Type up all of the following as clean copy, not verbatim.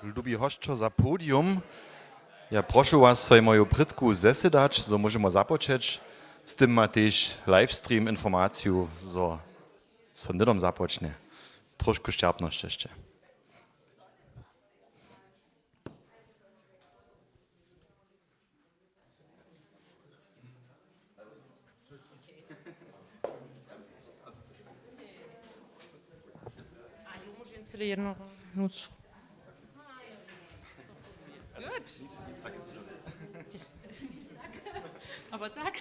Lubi hoščo za podium. Ja proszę was, sobie moją brytku zesedać, so możemy započeć. Z tym ma też livestream informację, so nidom zapocznie. Troszkę szczerpność jeszcze. Tyle jedno nuc. Gut. Aber tak.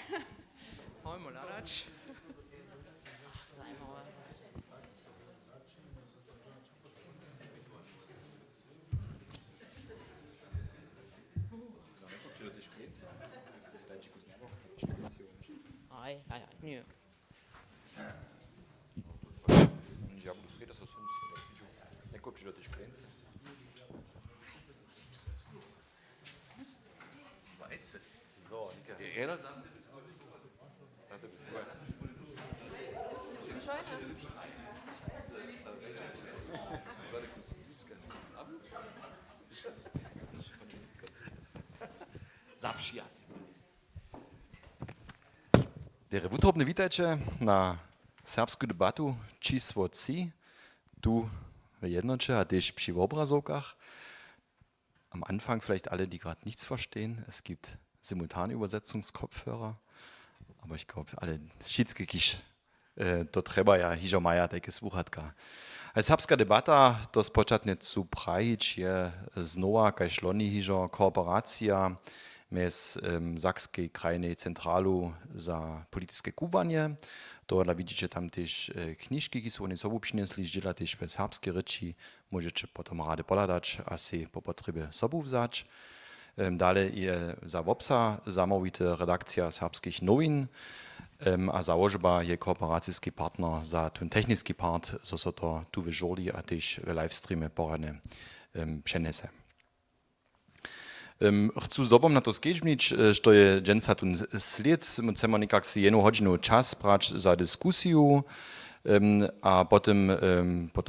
Hojmo ladać. Zajmowe. Aj, nie. Ja budu zfried, dass du sonst neko přijde ty šklince. Vajce. So, Nika. Zapšijat. Dere wutrobne witajcie na serbsku debatu číslo 3, tu v jednoče a też przy obrazovkach. Am Anfang vielleicht alle, die gerade nichts verstehen. Es gibt Simultanübersetzungskopfhörer, aber ich glaube, alle Schiedskikisch, to treba ja hižo maja takie słuchatka. A serbska debata to spočatne cu prahić je znowa kaj šloni hižo kooperacja mes Sakskiej Krajnej Centralu za polityckie kubanie. To widzicie tam też kniżki, które są oni sobą przynieśli, dziela też w serbskiej ryczy. Możecie potem rady poladać, a się po potrzebie sobą wzać. Dalej je za WOPSA zamówita redakcja serbskich nowin, a założba je kooperacyjski partner za ten techniczny part, so to tu w żurli, a też w livestreamie porane przenese. Chcę z tobą na to skieżnić, że je dżęca tu sled, chcemy niekak si jedną godzinę czas brać za dyskusję, a potem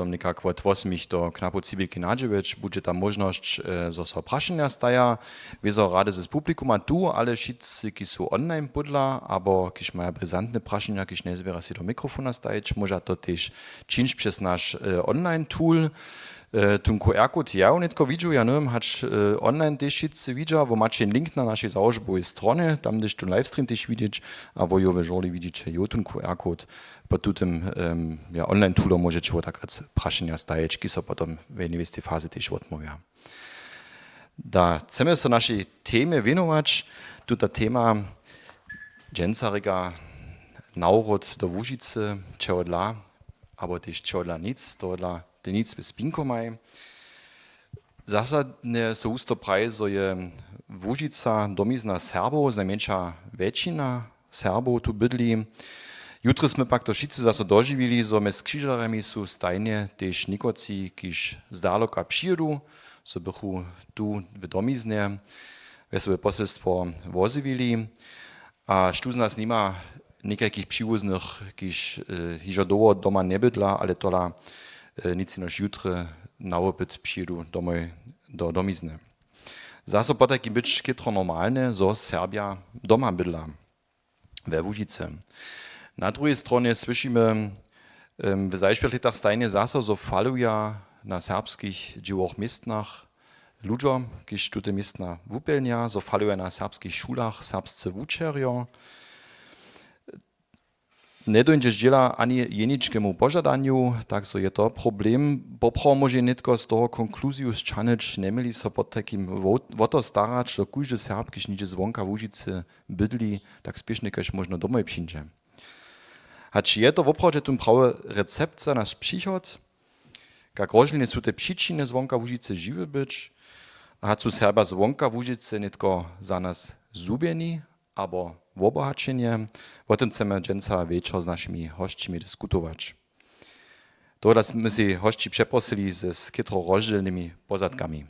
niekak od 8 do knapo cibelki nadziewać, będzie tam możliwość, że so praszenia staja, wieso rady z publikum a tu, ale wszyscy, ki są online podla, albo kiż mają bryzantne praszenia, kiż nie zbiera się do mikrofona stajeć, może to też czynić przez nasz online tool. Ten QR-kod ja netko widział, ja nie wiem, hacz online też wszyscy widział, wo macie link na naszej założbowej stronie, tam też ten livestream też widzieć, a wo jo w żoli widzicie jo ten QR-kod, po tym ja, online toolu możecie tak praszenia stajeć, ki so potem w niewiesty fazy też odmówia. Da chcemy się naszej temie wienować, tuta tema dżęcariga naurod do Łužice, čehodla, albo też čehodla nic, tohodla nic bez Pinkomaj. Zasadne są usto praje, że je Łužica domizna Serbów, najmniejsza většina Serbów tu bydli. Jutro sme pak to wszyscy zase dożywili, że mes krzyżarami są stajnie też nikoci, kiż z daloka przyjedu, so bychu tu w domiznie, wesołe poselstwo wozywili, a sztu z nas nima niekakich przywóznych, kiż hižo doma nie bydla, ale tola nic nož jutre na opyt przyjedu do domizny. Zase potaki być kitro normalne, zo Serbia doma bydla we Łužice. Na drugiej stronie słyszymy w zajświetletach stajnie zase, zo faluja na serbskich dziełoch miestnach ludzo, kiż tute miestna wupelnia, zo faluja na serbskich szulach serbscy wučerjo. Nie dojdzie dziela ani jeniczkiemu pożadaniu, tak so je to problem. Popro może nitko z toho konkluzju zczanyć, nie mieli so pod takim woto starać, że każdy Serb, kiż nidzie zwonka w Łužice bydli, tak spiesznie każ można domoj przyjdzie. Hacz je to w oprodzie ten prawy recept za nasz przychod, jak różne są te przyczyny zwonka w Łužice żywy być, a haczu Serba zwonka w Łužice nitko za nas zubieni, albo w obohaczenie, o tym chcemy dżęca wieczór z naszymi hościmi dyskutować. To my się hości przeprosili z kitro rozdzielnymi pozadkami.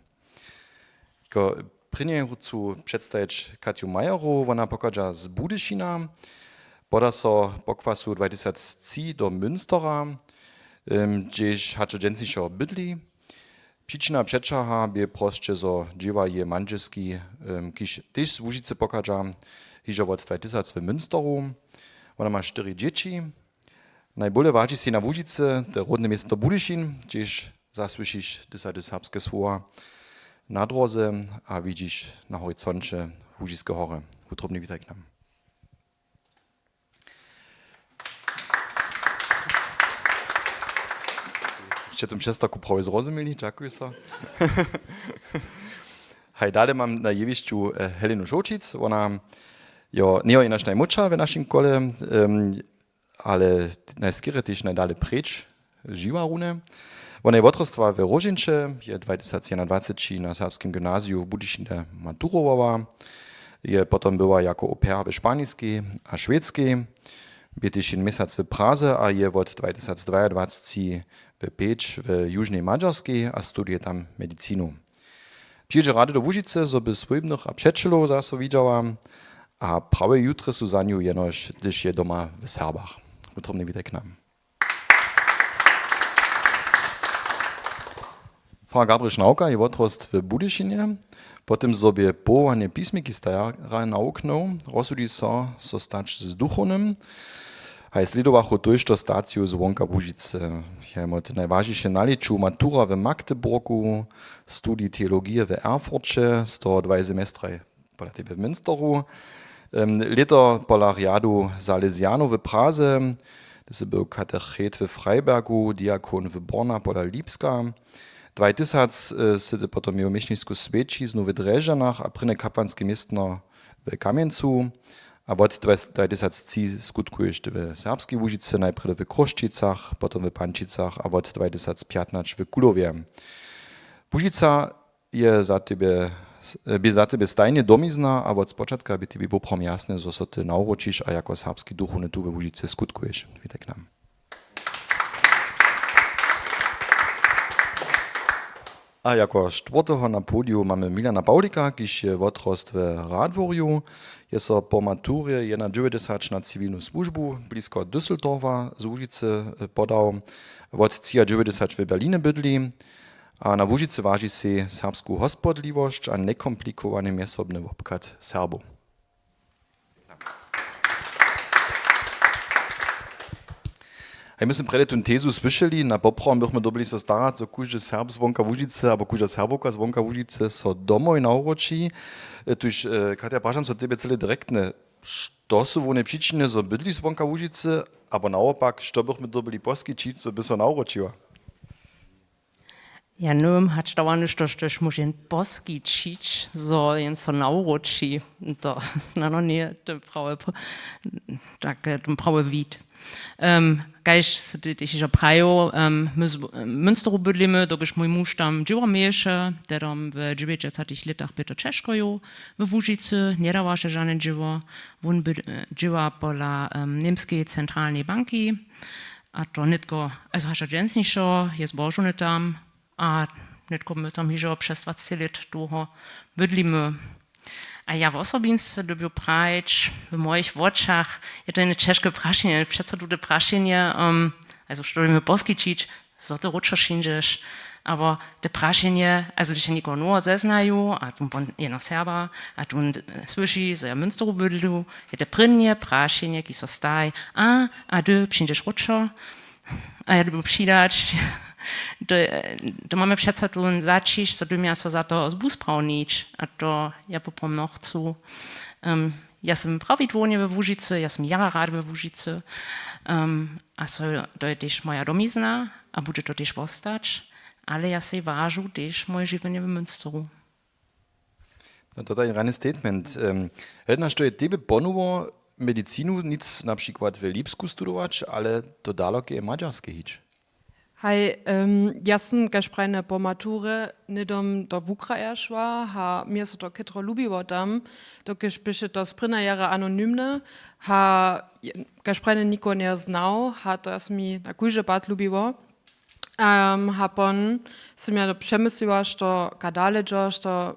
Prynie chcę przedstawić Katiu Majeru, ona pochodzi z Budyšina, poda so pokwasu 2003 do Münstera, gdzieś hacze dżęciszo bydli. Przyczyna przeczaha bie prosće, zo dziewa je manželski, kiž też z Łužice pokaża, hižo od 2000 w Münsteru. Ona ma 4 dzieci. Najbolje waży się na Łužice, to rodne miasto Budyšin, gdzieś zasłyszysz te serbskie słowa na drodze, a widzisz na horyzoncie Łužiskie hory. Utrobny witaj k nam. Ще tym przestaku prawie zrozumieli, dziękuję so. Hej, dalej mam na jewiszczu Helenu Šočic, ona nie jest nasza najmłodsza w naszym kole, ale najskiery też najdalej precz żyła rune. Ona je odrastła w Rožinče, je 2021 na serbskim gimnazju w Budyšinie maturowała, je potem była jako au pair w szpańskiej a szwedzkiej. Był też miesiąc w Praze, a je od 2022 w Pécs w južnej Maďarskiej, a studiuje tam medycinu. Przyjedzie rady do Łužice, żeby swojbnych a przyjacielów zase widziała, a prawie jutro są za nią jenoż, gdyż je doma w Serbach. Utrobny witaj k nam. Fra Gabriel Schnauka je odrost w Budyšinie, potem sobie połowanie pismiki stara nauknął, rozsudzi so stać z duchownym, a je sledowachu dojšto staciju zvonka Łužice. Je mod najważniejsze naliczu matura w Magdeburgu, studii teologii w Erfurcie, 102 semestry pola tebe w Münsteru, leto pola riadu Salesianów w Praze, to był katechet w Freibergu, diakon w Borna pola Lipska, 2000 syty potom miał mieszniczku Świeczyznu w Dreżanach, a pryne kapłanskie miestno w Kamieńcu, a od 2003 skutkuje jeszcze w serbskiej Łužice, najpierw w Kroščicach, potem w Pančicach, a od 2015 w Kulowie. Łužica je za tebe stajnie domizna, a od spočatka by tebe poprom jasne, zo so ty nauročiš, a jako serbski duchowny tu w Łužice skutkuješ. Witaj k nam. A jako czwartego na podium mamy Milana Paulika, kiż je odrost w Radworju. Jest so po maturze 91 na cywilną służbu blisko Düsseldorfa z Łužice podał. Od 90 w Berlinie bydli. A na Łužice waży się serbską hospodliwość a nekomplikowany miesobny obkad Serbów. A my jsme prede tu tezu slyšeli, na poprom bychom dobili so starat, so kuže Serb zvonka Łužice, abo kuže Serbovka zvonka Łužice so domoj nauroči. Tuž, Katja, prašam so tebe cele direktne, što su vone příčiny, so bydli zvonka Łužice, abo naopak, što bychom dobili poskyčiť, so by so nauročila? Ja, num hat dauernd nicht durch muss in Boski Cheech so in so nauroči. Da ist noch nie die Frau, da die Frau Wied. Gleich ich ja prajo Münsteru bydlimy, dokiż mój mąż tam działa miesze, der tam w 90 latach byto Czeszkoju w Łužicy, nie dała się żadne dzieło, on działa pola niemskiej centralnej banki, a to nitko, also hast du jetzt nicht schon, jest bożony tam, a nitko my tam hižo przez 20 lat długo bydlimy. A ja w osobince lubię prać w moich oczach, je to eine czeszkie praszenie, przecież tu te praszenie, also studiujemy poskičić, so to ruczo szyndziesz, aber te praszenie, also die się nikogo nur zeznają, a tu je noch Serba, a tu słyszy, so ja Münsteru bydlu, je te prynnie praszenie, ki so staj, a ty przyjdziesz ruczo, a ja lubię przydać, to mamy przecież tu zacisz, co tu miał so za to zbuspraunić, a to ja poprom noch zu. Ja sam prawie dwonie we Łužice, ja sam jara rad we Łužice, a so to je też moja domizna, a bude to też postać, ale ja se ważu też moje żywienie w Münsteru. No to jest rany statement. Hednaš to je tebe ponovo medicinu nic na przykład w Lipsku studować, ale to dalokie maďarske hić. Hej, ja sam gašprajne po mature nedom do Ukraja šła, ha mir so to ketro lubiło tam, dokiż byše to sprina jara anonymne, ha gašprajne niko nie znał, ha to mi na kujże bad lubiło. Hapon sam ja przemyśliła, że kadale,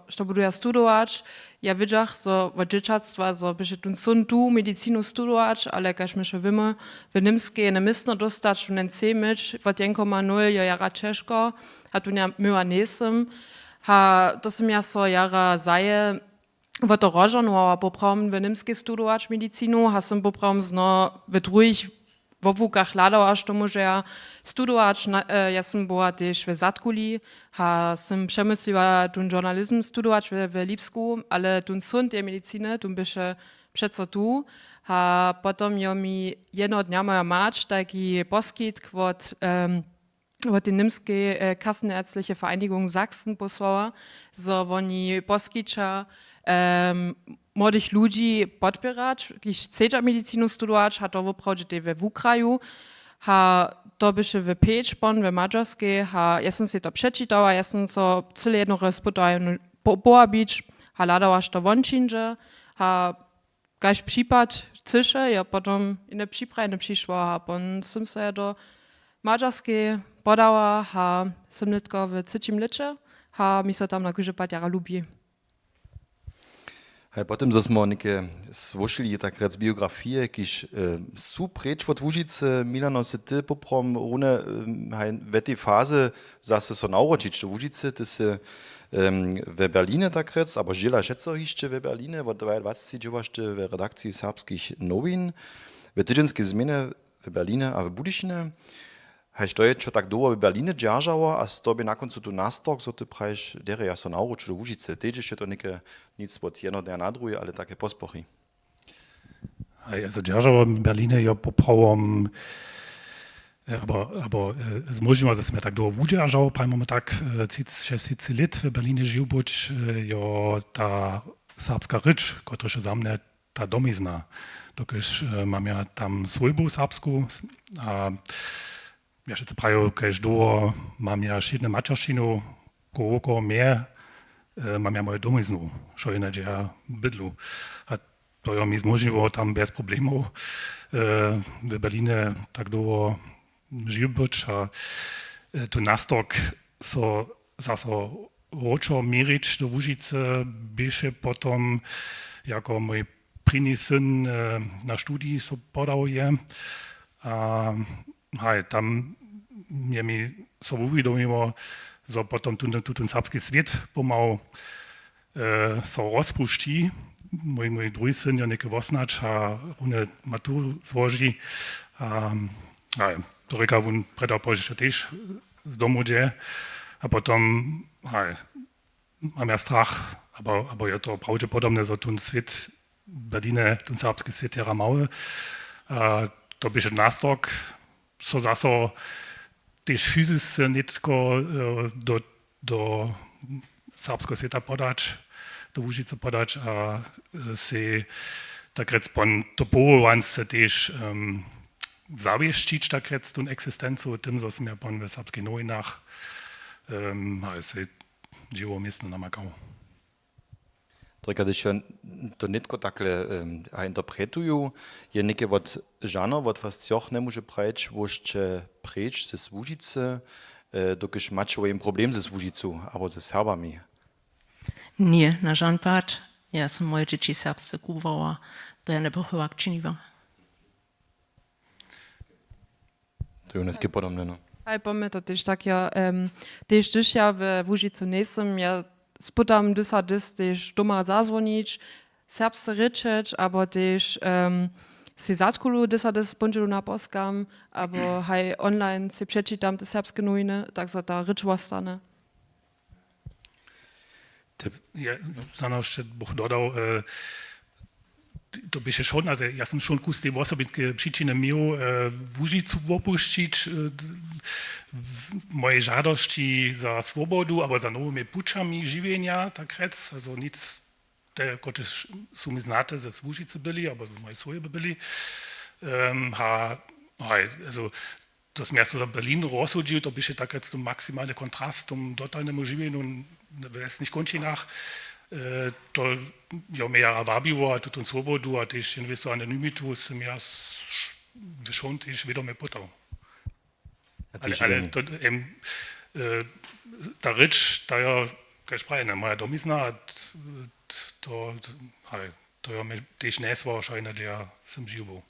że budu ja studować. Ja widziałam, że od dzieciactwa, że by tu sun tu medycinu studować, ale jak my się wiemy, w Niemskiej nie myślno dostać, w ten myć, od 1,0 jara ciężko, a tu nie myła nesem. To sam ja so jara zaje, w to rożonu, a poprawom w Niemskiej studować medycinu, a sam poprawom zno w drugich w obłukach ladał, aż to może ja studować. Ja sam była też w Zatkuli, a sam przemyśliła ten journalizm studować w Lipsku, ale ten sąd tej medycyny, tu bysze przeco tu. A potem ja mi jedno dnia moja mać taki poskit od tej niemskiej Kassenärztliche Vereinigung Sachsen posłała, so oni poskicza młodych ludzi podpierać, když chcecie medycinu studować, a to woprawdzie w kraju, a to by się w Pečpon, w Mađarskiej, a ja sam się to przeczytała, ja sam so cyle jedno rozpytała połabić, a ladała, że to wonczynże, a gaś przypad cysze, ja potem inne przyprajne przyszła, a pon sam się do Mađarskiej podała, a sam nitko w cycim licze, a mi so tam na górze patiara lubi. Potem smo neke slušali takrat z biografije, kiž su preč od Łužice, Milano, se ty poprom rune v tej faze zase so nauročić do Łužice, ty se w Berlinie takrat, aber žila šeco hišće v Berlinie, od 22 dživašte v redakciji serbskich novin, v tydzienskiej zmiany w Berlinie a w Budyšine. Hej, to je čo tak dlouho v Berlíne džaržalo a z toho by na koncu tu nastok, so ty praješ, dere ja so nauročil do Łužice. Teď je to neke nic od jedno dňa na druhý, ale také pospochy. Also džaržalo v Berlíne je poprawom, aber es možno, dass mir tak dlouho vudžaržalo, prajmo tak 6 let v Berlíne žil buď, jo ta serbska ryč, kotreže za mne ta domizna. Dokiž mam ja tam svojbu serbsku a ja še prajo, keď dlouho mám ja šitne mačarštinu, koľko mehr, mám ja moje domiznu, čo je že ja bydlu. A to je mi zmožnilo tam bez problémov v Berlíne tak dlouho žil byť a tu nastok so zase ročo mirič do Łužice byše potom, jako môj první syn na štúdii so podal je. A hej, tam je mi so uvědomilo, že potom ten serbský svět pomalu so rozpuští. Můj druhý syn je někde vosnač a on maturu zloží. A to říká, on predal požiště tež z domu jde. A potom mám ja strach, aber je to pravděpodobně, že ten svět Berlíne, ten serbský svět je mały. To by nástrok, so zase tež fyzicky nitko do serbského sveta podać, do Łužice podać a si takrat pon to povolance tež zavieščiť takrat tú existencu tým, že som ja pon v serbských novinách si živo miestno namakal. Když to nitko takle interpretuju, je neke od žano, od vas cioch ne može preč, vošće preč se Łužice, dokiž mačo im problem se Łužicu, abo se Serbami. Nie, na žan pad. Ja sam moje dzieci serbsce kuwała, to ja nie pochowak czyniła. To je dneska podobné, no. Aj po mnie to też tak, ja też ja w Łužicu nesem, ja sputam dysa też doma zazwonić, serbsce ryczeć, aber też si zatkulu dysa bądźelu na poskam, aber haj online si przeczytam te serbskie nowiny, tak so ta rycz wostane. Ja sam jeszcze bych dodał, to by się schon, also ja sam schon kus tej osobitke przyczyny miał w Łužicu opuścić moje żadości za swobodu, aber za nowymi puczami żywienia, tak rec, also nic, te, które są mi znate, ze Łužice byli, aber moje swoje byli. Also das miasto za Berlin rozchodził, to by się tak rec maximalny kontrast zum totalnemu żywieniu w westnych kończynach. To ja mnie wabiło, a tu swobodu, a też inwesto anonymitu, som ja schon też wiadomo pytał. Ale to ta rycz, ta ja kaj sprajne, moja domizna, to ja mi też nie wahrscheinlich, że ja sam żył.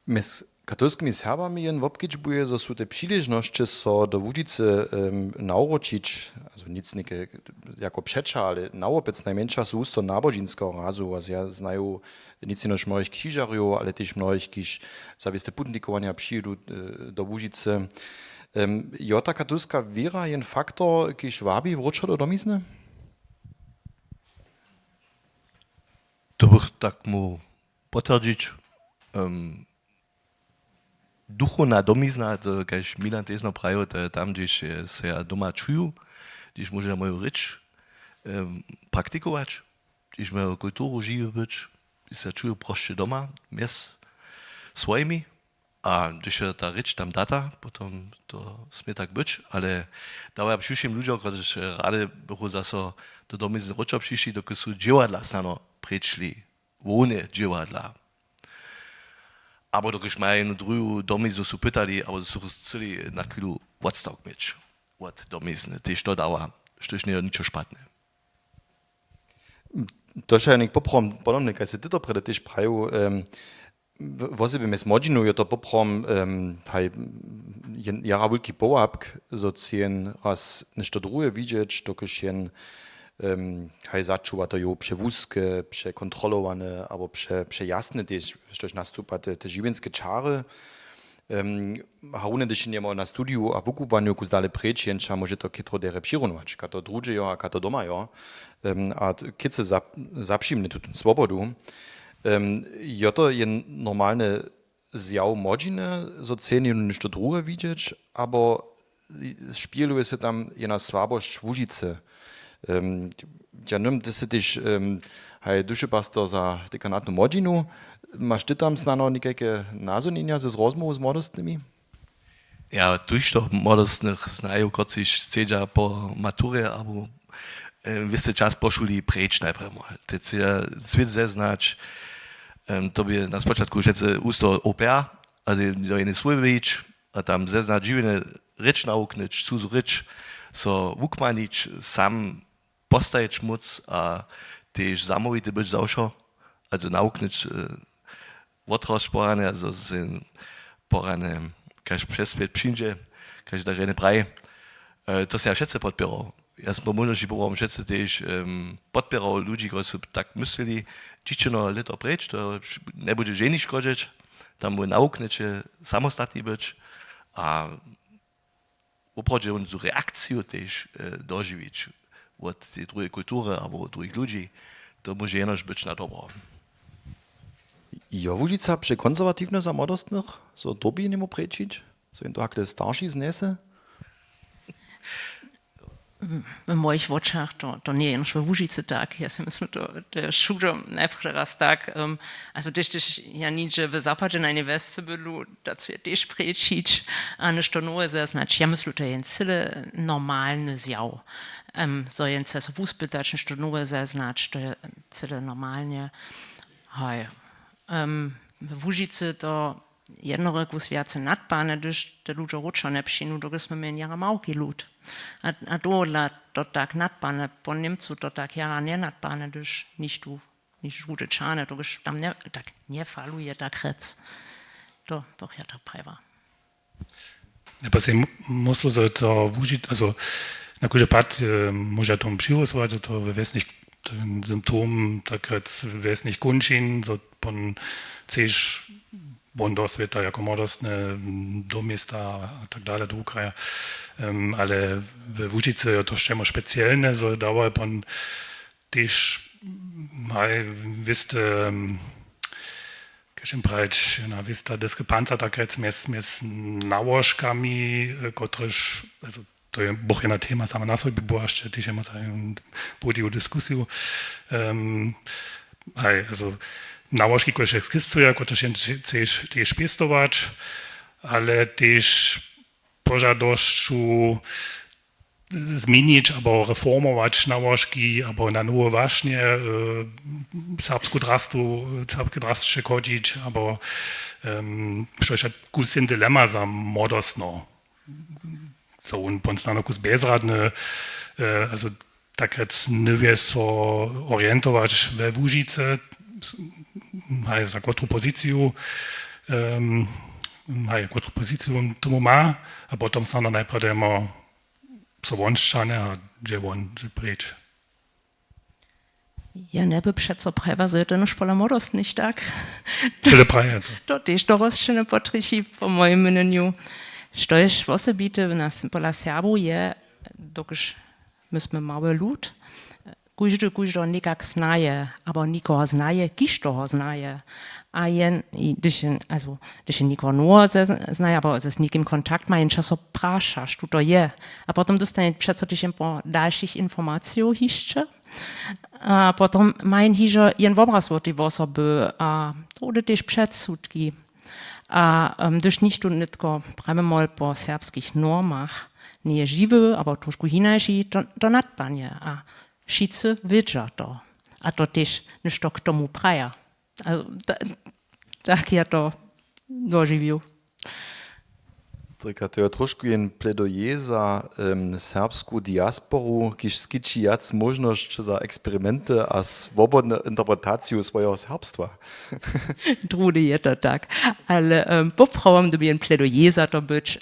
Mes katolskimi Serbami jen wobkičbuje, so su te příležnosti so do Łužice nauročić, also nic neke jako przecza, ale nauropec najmniejsza su usto nabožinského razu, also ja znaju nic inož mnohých křižarjów, ale też mnohých, kiž zawiste putnikowania přijedu do Łužice. Jo ta katolska wiera jen faktor, kiž wabi wrócza do domizny? To bych tak mu potvrdzić. Duchovná domizna, to kaž Milan tesno prajo, to je tam, gdjež se ja doma čuju, gdjež môžem moju reč praktikować, gdjež moju kulturu živi byť, gdjež se čuju prošće doma, mjes svojimi, a gdjež je ta reč tam data, potom to smie tak byť, ale dávaj przyšším ľuďom, ktorí rade bychu zase do domizny ročo přišli, dokud sú dživadla snano prišli, vône dživadla. Aber dokud majú jednu druhú domiznu, sú pytali, ale sú chceli na chvíľu odstavk mieć od domizny. Tež to dáva, što nie je ničo špatné. To je nek poprom, podobne, kaj se ty to prede tež praju, vozebe mes modžinu je to poprom, haj jara vulki połapk, so cien raz nešto druhe widzieć, dokud jen haj začuwa to jo przewózke, przekontrolowane, albo przejasne też, coś nastupa te żywienskie czary. Harune też nie ma na studiu a wukubaniu, kus dale prečjenča, może to kitro dere přirunować, kato drugie jo, a kato doma jo, a kice zapšimne tu swobodu. Jo to je normalne zjaw modžine, so ceni nešto druhe widzieć, aber spieluje se tam jena słabość Łužice. Ja nem, ty si tyž haj dušepastor za dekanatnu modžinu. Maš ty tam snano nekajke nazonjenja ze rozmovu z mladostnými? Ja, tuž to mladostných znajú, kot si sedja po mature, alebo vy čas po šuli preč najprv. Teď si svet zeznać, to by na spočatku všetci ústo opera, also do jednej svoj več, a tam zeznać živene reč nauknič, cuzu reč, so vukmanič sam postajić móc a też zamówity być zawsze, also nauknić odrożporane, also sind porane, kaž przez svet przyjdzie, kaž da rene praj. To się ja wszyscy podpierał. Ja z pomożności pobrałem wszyscy też podpierał ludzi, którzy tak myśleli, dziewczyno lito precz, to nie będzie żeni szkodzić, tam mu nauknić samostatni być, a oprócz on tu reakcję też dożywić od tej drugiej kultury albo od drugich ludzi, to może jenoż być na dobro. Jo Łužica przekonserwatywne za młodostnych, so dobi nie mo prečić, so in to hakle starši znese? W moich oczach to nie jest w Łužicy tak. Ja si myslím, to je všude najprv raz tak. Also když ja niče v západě na univerzitě bylu, da je też prečić, a než to nové zaznać. Ja myslím, to je celé normálny zjaw. So jen se so vúspytać, než to nové zaznać, to je celé normálně. Hej. W Łužicy to jedno kus viace nadpane, když te ludzie ručo ne přinu, dokud jsme měli jara małki lud. A dole to tak nadpane, po Němcu to tak jara ne nadpane, když niž rude čane, dokud tam ne, tak ne faluje tak rec. To doch ja to prajva. Ja, pa se muslo za to Łužice, also na kuže pat može tom přihosovat, to ve vesnih Symptom, takrat vesnih končin, so pon cež von do sveta jako modostne do mesta a tak dalej, do Ukraja. Ale w Łužice je to šćemo specijalne, so dawa pon tež viste kažem pravič, vista diskrepanca takrat mes nałożkami, kotrež, also to je boh jedna tema sama na sobě, bo ještě tež imamo podivu diskusiju. Also nałożki, które existują, które chcesz też piestować, ale też pożadoszczu zmienić, albo reformować nałożki, albo na nowe właśnie serbskie drastu chodzić, albo przecież kusin dilema za młodostno. So, und uns dann noch bezradne, also tak jetzt nie so orientować we Łużyce, za którą pozycję, którą pozycję tomu ma, a potem są na najpierw so włączane, a gdzie on precz. Ja ne by přeco preva, so je to nož pola modost, nicht tak? Tyle praje. To też to rozčene potřeší po mojem mneniu. Štož osobite nas pola Serbu je, dokiž my jsme małe lud, Każdy nikak znaje, aber nikogo znaje, kiż toho znaje. A jen, když nikogo nur znaje, aber z nikim kontakt ma, jen často prašaš, tu to je. A potom dostane přeco, když jen po dalších informací hišče. A potom mají hižo jen obraz od ty osoby, a to jde tež předsudky. A když ništo nitko prememol po serbských normach nie živé, aber trošku hinajší, to nadpanie. A wszyscy wiedzą to, a to też ništo k tomu praja. Tak ja to doživiu. To je trošku jen plädoyer za serbsku diasporu, kiž skiči jac možnosť za eksperimenty a svobodne interpretaciju svojho serbstva. Trudy je to tak. Ale popravom, da bi jen plädoyer za to być,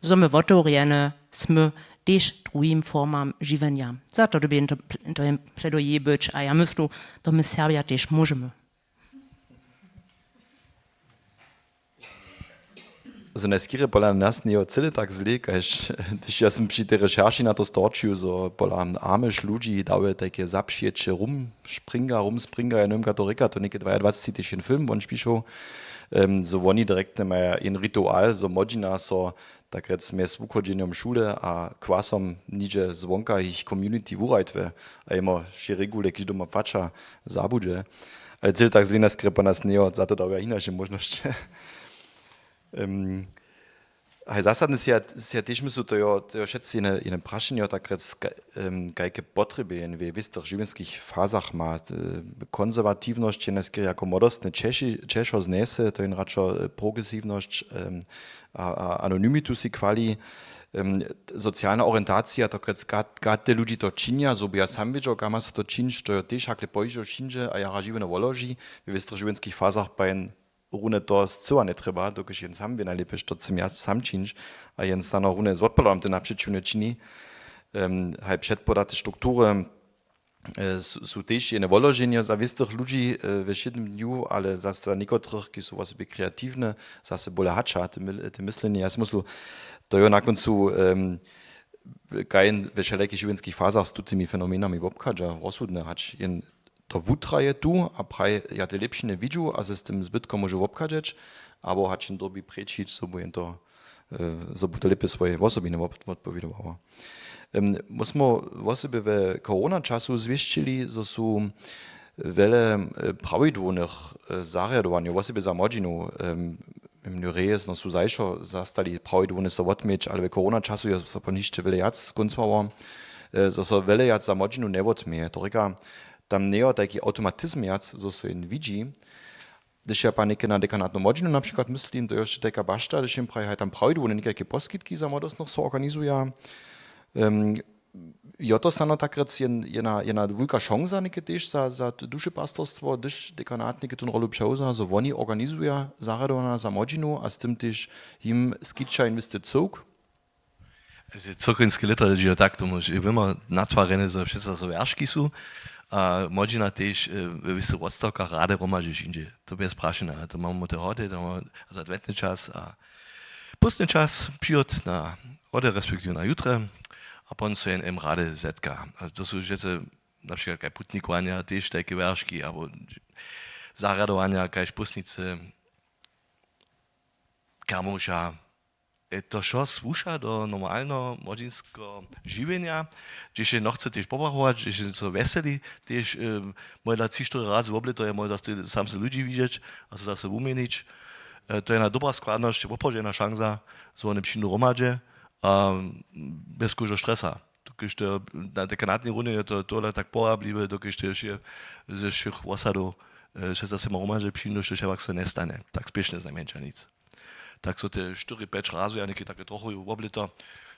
so my otvorene sme też drugim formam żywienia. Za to by to jen plädoyer być, a ja myślę, to my Serbia też możemy. Also najskýre pola nas nie celé tak zlé, když ja som pri tej recherši na to storčiu, so pola Amish ľudí dały takie zapšieče rumspringa, ja neviem, katorika, to niekedy 22 film, on spíšou, so oni direkt majú in rituál, so modžina, so tak rec sme s uchodžením šule a kvasom niže zvonka ich community vurajtve, a ima še regule, když doma pača zabudže. Ale celé tak zlé najskýre po nas nie, za to dajú inače možnosti. A zasadne si ja też myślę, to jo všetci in prašenjo takrat kajke potreby in v istých življenských fázach má konzervatívnosť, je neskôr jako modostné Češo znese, to je radšo progresívnosť a anonymitu si kvali. Sociálna orientácia, to keď te ľudí to činia, so by ja sam videl, kam sa to činč, to je tiež hakle pojžo činže a ja živeno voloží, v istých življenských fázach bajen rune to zcela ne treba, dokud jen sam by najlepšie, to chcem ja sam činč, a jen stano rune zodpovedám ten napřeču nečini. Haj předpodaté štruktúry sú tiež jedné voloženie za istých ľudí ve všetnom dňu, ale zase za niektorých, ki sú osoby kreatívne, zase bole hača, te myslenie. Ja si myslím, to je na koncu kajen ve všelijakých življenských fázach s tými fenoménami obchádza, rozsudne hač jen to wutraje tu, a praj ja te lepšie ne vidžu, a se s tym zbytkom môžu obchádžať, abo hačin doby prečiť, so bo to lepe svoje osobine odpovedovalo. Musíme osoby v korona času zvieščili, že sú veľa pravidlovných zariadovaní, osoby za modžinu, Rejez, no sú zajšo zastali pravidlovne sa odmieť, ale v korona času je sa po nište veľa jac skoncovalo, že sa veľa jac za modžinu neodmie. To reka, tam nie je taký automatizm jac, že sa jen vidí. Když ja pa neke na dekanátnu modžinu napríklad myslím, to je ešte taká bašta, když im praje tam pravidlovne nejaké poskytky za modostných sa organizuje. Je to stano takrat jedna veľká šansa niekedy za dušepastorstvo, když dekanát niekedy tú rolu převzá, že oni organizujú zaradovaná za modžinu a s tým tiež im skýča investit cuk. Cukrinské lito je tak, tomu, že immer natvarene, že všetko so veršky sú, a modžina tiež v istých odstavkách ráde romažiš inže. To bez prašená. To máme te hody, to máme adventný čas a pustný čas přijot na hode, respektíve na jutre, a potom sa jen ráde zetka. To sú žece, napríklad kaj putnikovania, tiež také veršky, alebo zaradovania, kaj špustnice, kamoša. To šo sluša do normálneho modžinského živenia, že noch chce tiež pobrahovať, že so veselí, tiež možda 3-4 razy v oblito je možda sám sa ľudí vidieť a sa zase umeniť. To je jedna dobrá skladnosť, opožená šansa, so one přijdu romadže a bez kúžo stresa. Dokiż to na dekanatnej rundzie to tak porabliwe, dokiż to się ze všich osadu, że zase ma że przyjemność, że się tak nie stanie. Tak spiesznie znajmniejsza nic. Tak so te 4-5 razy, a niekie takie trochę oblito,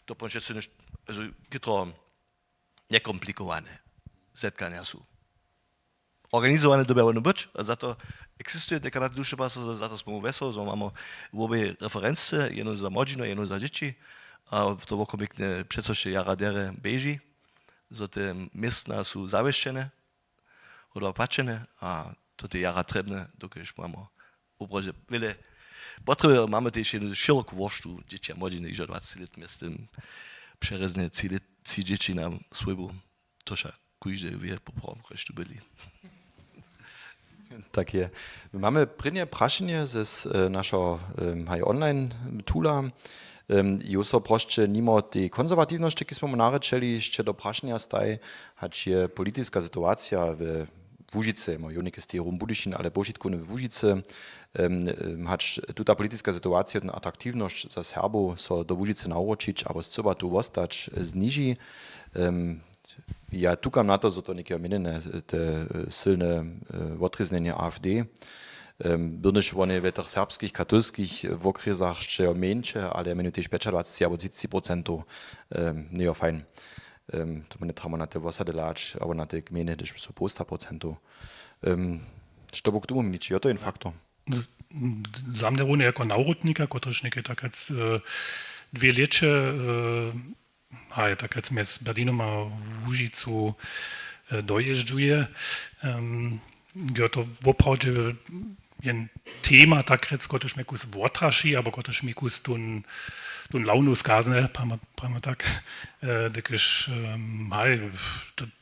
to ponieważ się nicht, also kitro nekomplikowane zetkania są. Organizowane dobre ono być, a za to eksistuje dekanat duše pasa, za to smo veselo, so imamo obie reference, jedno za młodzino, jedno za dzieci, a to okomikne přeco še jara dere beži, so te miestna sú zawieszczone, oder opačene, a to te jara trebne, dokiž máme obrože vele. Potrebe mamy też jedną szeroką warstwę dzieci, a młodziny już 20 lat z tym przerezne ci dzieci nam swojego to się każdy wie po prostu byli. Tak je. Mamy prynje prašenje z naszego online tula. Juso prošće nimo te konzervativnosti, ki smo mu narečeli, jeszcze do prašenja staj, hać je polityczna sytuacja w Łužice, jo neke z Rum Budyšin, ale požitkone w Łužice, hać tuta polityczna sytuacja, ten atraktivność za Serbów, so do Łužice nauročić, abo zcoba tu ostać zniži. Ja tukam na to, że to niekie minene te silne odryznenie AfD. Byrnyż one w tych serbskich, katolskich w okresach jeszcze mniejsze, ale mianowicie też 25 albo 30% nie fajn. To mnie trama na te osady lać, aber na te gminy też so posta procentu. Što bo k tomu mniči, je to in faktor? Za mne rune jako naurotnika, kotož neke takrat 2 leče, a takrat sme z Berlinoma v Łužicu dojeżdżuje. Je to opravdu jen tema takrat, kotož me kus votraši, aber kotož me kus tun launu skazne, prema tak, dekiž,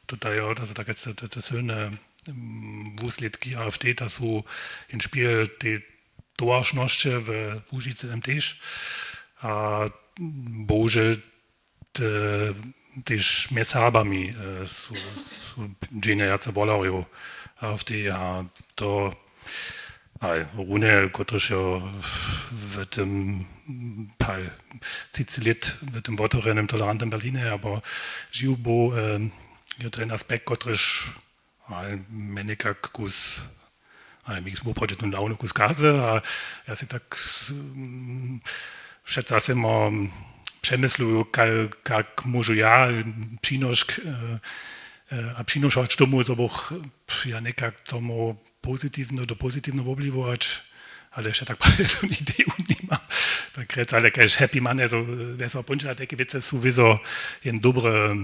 to je, also takrat te silne výsledky AfD, da sú in Spiel te tovažnosti v Łužice tež. A bože, tež med Serbami sú džene jace volajú AfD a to rune, kotož v tym 30 let v tym votorenem tolerantnym Berlinie, aber živ bo je ten aspekt, kotož meni nekak kus, mi smo prođe tu launu kus kaze, a ja si tak šet zase mo přemysluju, kak můžu ja přinošk a přinošovat tomu, so boh ja nekak tomu do pozitivno oblivovač, ale še tak prawie tu ideu nima. Takrat ale kaž happy man, also veso punča take vice sú viso jen dobre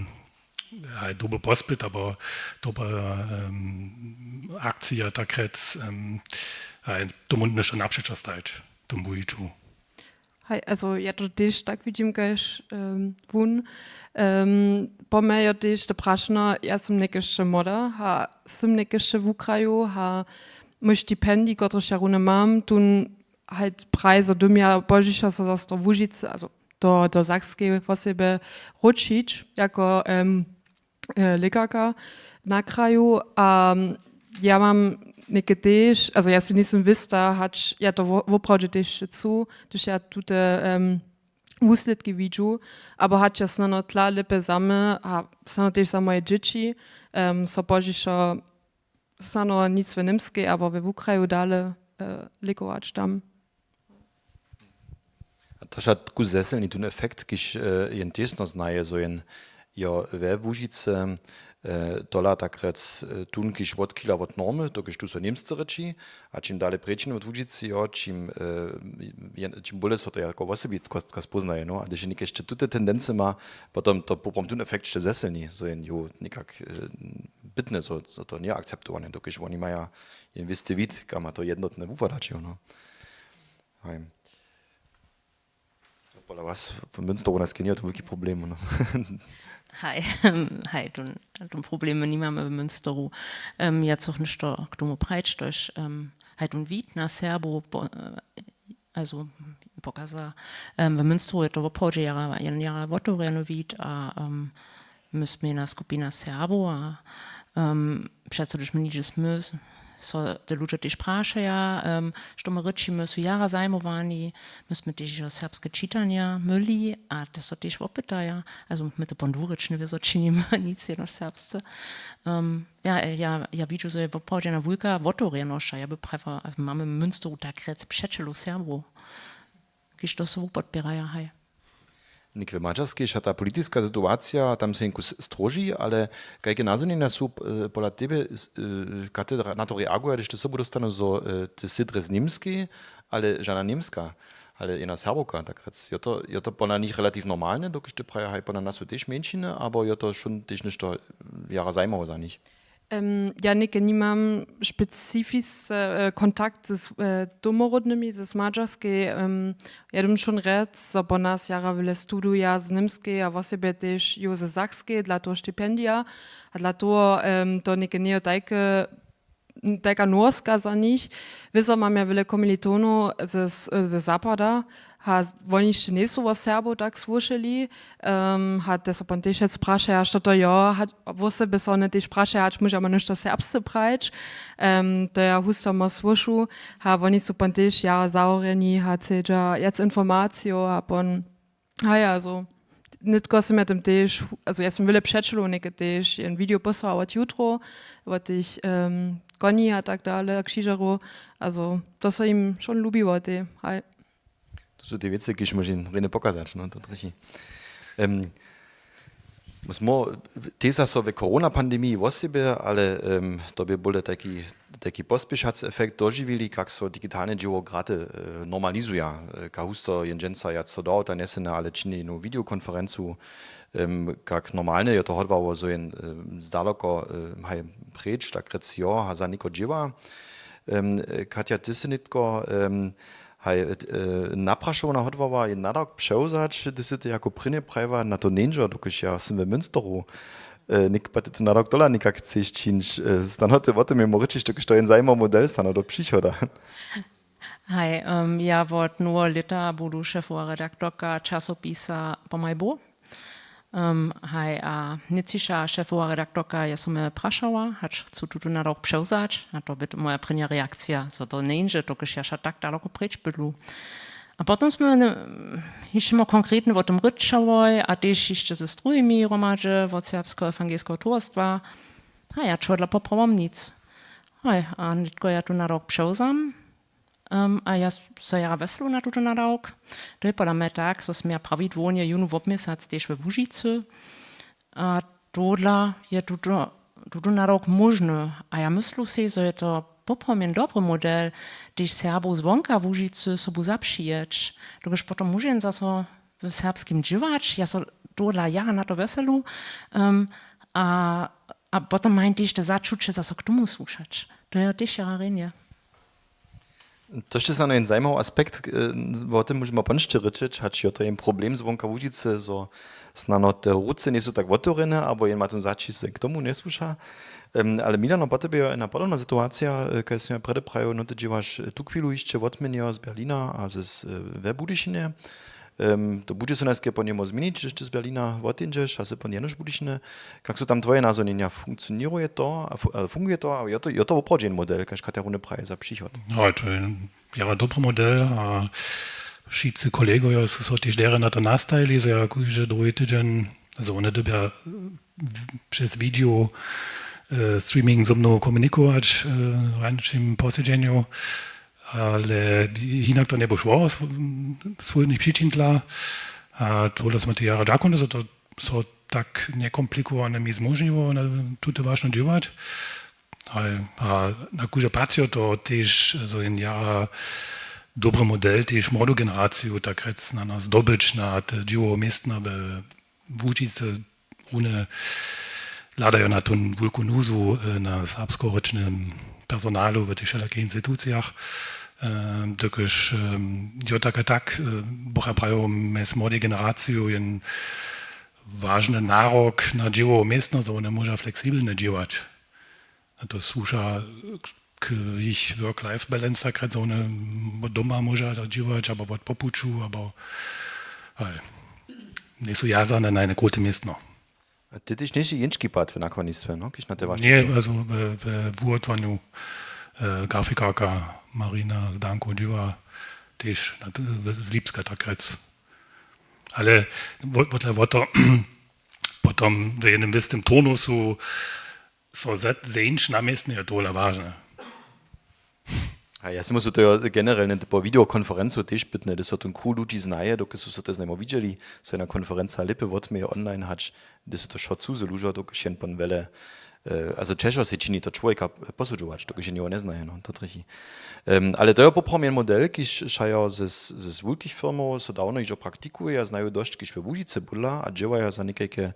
pospit, aber dobre akcija takrat tomu nešto napřečo stajč, tomu bujiču. Hej, also ja to też tak widzim, kaž wun. Po mnie ja też te prašno, ja sam nekešće moda, sam nekešće w Ukraju, mój stipendii, które ja rune mam, tun halt Preise dumia božiša so zastro w Łužice, also do Sakskiej w sebe ručić, jako lekarka na kraju, a ja mam neke też, also ja si nisam vista, hać ja to woprawdzie też zu, też ja tute úsledky widziu, aber hać ja snano tla lepe same, a snano też za moje dzieci, so božiša snano nic w Niemskiej, aber w Ukraju dale lekować tam. To jest kus zeselni ten efekt, kiż jen tesno znaje, so jen jo we Łužice dola takrat tun, kiż od kila od normy, to kiż tu so niemscy reči, a čím dále prečino od Łužice, jo, čím bole so to jako osobit kostka spoznaje, no, a když je ještě tute tendence má, potom to poprom ten efekt ještě zeselni, so jen jo nikak bytne, so to nie akceptowane, to kiž oni maja jen viste vid, kam ma to jednotne upadač, jo, no. Hej. Pola was von Münster und das geniert wirklich Probleme. Ne? Hej, du Probleme niemamy w Münsteru. Ja auch nicht da, du breitst durch, halt und Wied na Serbo, also pokaza, w Münsteru to opođe jara voto renovit, a myśmy na skupina Serbo, a przecież my nič smys, so te ludzie też prašaja, što my ryčimy, su jara zajmowani, myśmy też serbskie czytania myli, a to so też opytaja, also my to pondwuryczne wieso czynimy, nic je na serbsce. Ja widzę, że w opodzie na wujka wotorie nosza, ja by prawa, mamy Münsteru tak rec przeczelu Serbu, kiż to so podpieraja, hej. Nik w Mađarskej ta politycka sytuacja tam się jakoś stroży, ale jakie nazwy są pola tebe, kiedy na to reaguje, że to sobie dostano, że ty sydres niemski, ale żana niemska, ale jedna serboka, tak je to pola nich relativ normalne, dokąd ty praja pola nas też mniejsziny, aber je to schon też nicht to jara zajmowo za nich. Ja nie mam specyficzny kontakt z domorodnymi, z mađarskiej. Ja bym schon red, że po nas jara wiele studia z niemskiej, a właściwie też i z sakskiej, dla to stypendia, a dla to nie taka norska za nich. Wiedzą, mam ja wiele kommilitonów z zapada, a oni jeszcze nie są o Serbo tak słyszeli, a to są pan też spraszaja, że to ja, włosy by są też spraszaja, może man jeszcze serbscy prać, to ja husto ma słyszu, a oni są pan też ja zaureni, a cedza jetzt informacjo, a pan, a ja, so. Nitko sam ja tam też, also ja sam wiele przeczelu, neke też ein Video posłał od jutro, wat ich Goni a tak dalej, Krzyżero, also to so im schon lubiło te, hej. To są te wiece, kiedy możemy rynę pokazać, no to trochę. Musimy też so w koronapandemii w sobie, ale to by był taki pospieszacy efekt dożywili, jak so digitalne dzieło graty normalizuje, jak husto jędzenca jak so dał, ta nesene, ale czyni no videokonferencu, jak normalne je to hodwało so jen zdaleko precz, tak rec jo, a za niko dzieła. Katja, ty se nitko napraszona hodwała je nadok przełzać, ty se ty jako prynie prawa na to ninja, dokąd ja sam w Münsteru nik pa ty to nadok dola nikak chceš činč, stanoty o tym moryčiš, dokąd to jen zajmo model stano do przychoda. Hej, ja od nur lita budu šefova redaktorka časopisa Pomajbo. Hej, a niciša šefova redaktorka ja som me prašala, hač chcú tu na rok převzať, a to by moja prvná reakcia, so to nejde, dokąd ja tak daleko preč bydlu. A potom sme ještě konkrétne o tom ryczałoj, a też jeszcze ze strujmi romadže od serbského evangelského towarstwa. A ja čo dla popravom nic. Hej, a nitko ja tu na rok převzam. A ja se ja veselu na tuto na rok. To je podľa mňa tak, so sme ja pravidłownie junu v obmysac tiež ve Vúžici. A tohle je tuto na rok možno. A ja myslím si, že je to popromien dobry model, když Serbów zvonka v Vúžici sobu zapšijeć. Dokud potom môžem zase v serbskim dživač, ja so tohle ja na to veselu. A potom meint ich, že začuče zase k tomu slušať. To je tiež jararenie. To jeszcze jest jeden zajmowy aspekt, o tym musimy ponszczy ryczyć, choć to jest problem z wonka Łudzicy, że znano te ruce nie są tak otworene, albo jen ma tu zacis k tomu nie słysza. Ale Milano, po tebe je jedna podobna sytuacja, kiedy się predeprają, no ty dziewasz tu chwilu jeszcze odmienię z Berlina, a z Budyšiny. To bude se najskej po němu změnit, že ty z Berlína odjížděš a se po něnož Budyšiny. Jak jsou tam tvoje názornění? Funkcionuje to, funguje to, a je to opravdu model, když Katerune praje za příchod? No, to je jara dobry model, a wszyscy kolegowie są też dere na to nastajli, że jakoś drugi tydzień, also one dobie przez video streaming ze mną komunikować w ranszym posiedzeniu, ale inak to nie poszło z wolnych przyczyn dla, a to sme to jara dziakujemy, że to so tak niekomplikowane mi zmożliło tutaj ważno działać. A na kurze patrzę, to też so in jara dobry model, też młodą generację tak rec na nas zdobyć, na te dzieło miestne w Łužice, one ladają na tą wielką nuzu na serbskorycznym personalu w tych wszelakich instytucjach. Dokiż jo tak, bocha prajo mes młodej generacji jen ważny narok na dzieło miestne, so one może fleksibelnie działać. A to służa k ich work-life balance, tak so one doma może działać, albo od popuczu, albo nie są jazane na eine gute miestno. A ty też nie jęczki pad w nakładnictwie, no? Kiś na te wasze. Nie, also w ułatwaniu grafikarka Marina Zdanko-Dziwa też z Lipska takrec. Ale to potom w jednym wystym turnusu so zejść na miejsce je to ważne. A ja si muszę to generalnie po videokonferencu też pytać, to są ten cool ludzi znaje, dokud są to znajmo widzieli, so na konferencja lipy wot mnie online hać, to są to szocu z ludziom, dokud się pan wele, also Czeszo się czyni to człowieka posudzować, dokud się nie znaje, no, to trzychi. Ale to jest popromien model, kiż szaja z wielkich firmów, so dawno już praktykuje, ja znają dość, kiż we Łužice budla, a działają za niekajkie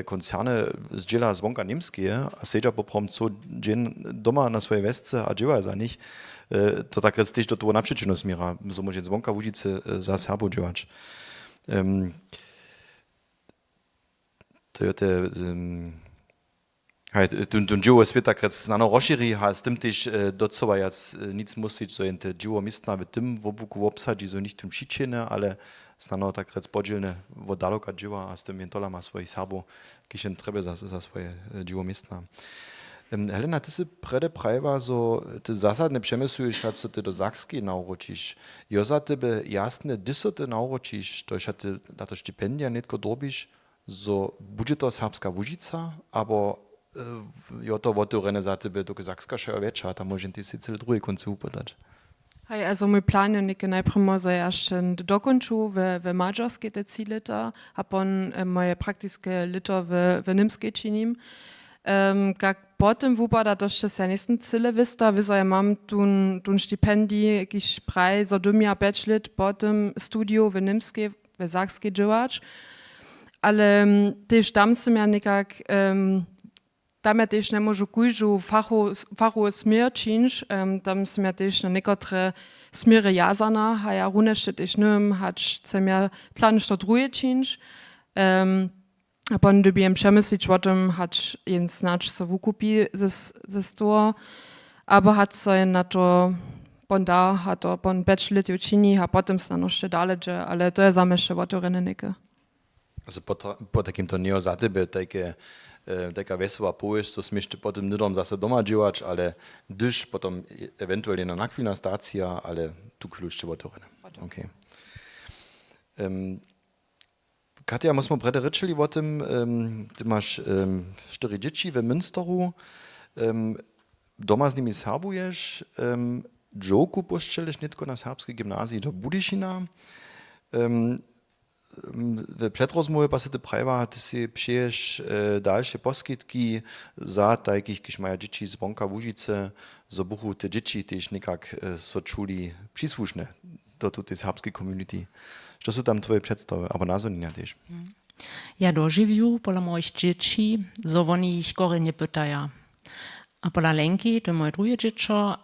koncerny z dziela zwonka niemskie, a siedział poprom co dzień doma na swojej wesce, a działają za nich. To tak jest też do tego naprzeciwno zmiera, so może dzwonka w Łužice za Serbo działać. To jest ten dzieło świat tak znano rozszerzy, a z tym też docela jac nic musi, so jen te dzieło miestna w tym w obuku obsadzi, so nicht tym przyczyny, ale znano tak podzielne w daloka dzieła, a z tym jen tola ma swoje Serbo, kiż jen trzeba za swoje dzieło miestna. Helena, ty si prede prajva, so ty zasadne przemysłujesz, co ty do Sakskiej nauczysz. Jo za tebe jasne, dyso ty nauczysz, to jest ty na to stypendia netko dobisz, so będzie to serbska Łužica, aber jo to wotorene za tebe do Sakska się owiecza, tam może ty si cel drugi konce upodać. Hej, also mój plan je nekaj najprej może jeszcze dokończył w mađarskiej te 3 lata, a pon moje praktyczne lito w niemskiej czynim. Jak potem wypada, to jeszcze się nächsten cyle wista, wieso ja mam tun stipendii, jakiś praj, so dumia 5 lat, potem studio w niemskiej, w sakskiej działać, ale też tam sam ja nekak, tam ja też nie może kujżu fachu smier czynić, tam sam ja też na niektóre smiery jazana, a ja runeszcie też nie hać, sam ja tlanisz to drugie czynić. A pon dobijem przemyslić o tym, hać jen snacz so wykupi ze store, aber hat so na to pon da, hat to pon 5 lat uczyni, a potem se no jeszcze dalej, ale to jest zamierzchę o to rynnikę. Also po takim to nie za tebe, taka wesoła pójść, so smieszczy potem nidom zase doma działać, ale dysz potem ewentualnie na nakwina stacja, ale tu kluczcie o to rynek. Okay. Katja, musimy prederyczyli o tym, ty masz 4 dzieci w Münsteru, doma z nimi serbujesz, Joku poszczelisz nie tylko na serbskiej gimnazji do Budyšina. W przedrozmowie pasy prajwa, ty si przyjesz dalsze poskitki za takich, kiż mają dzieci z Bąka w Łužice, za buchu te dzieci też niekak so czuli przysłuszne do tej serbskiej community. Co są tam twoje przedstawy, albo nazwania też? Ja dożywiu pola moich dzieci, so oni ich gore nie pytają. A pola Lenki, to moje drugie dziecko,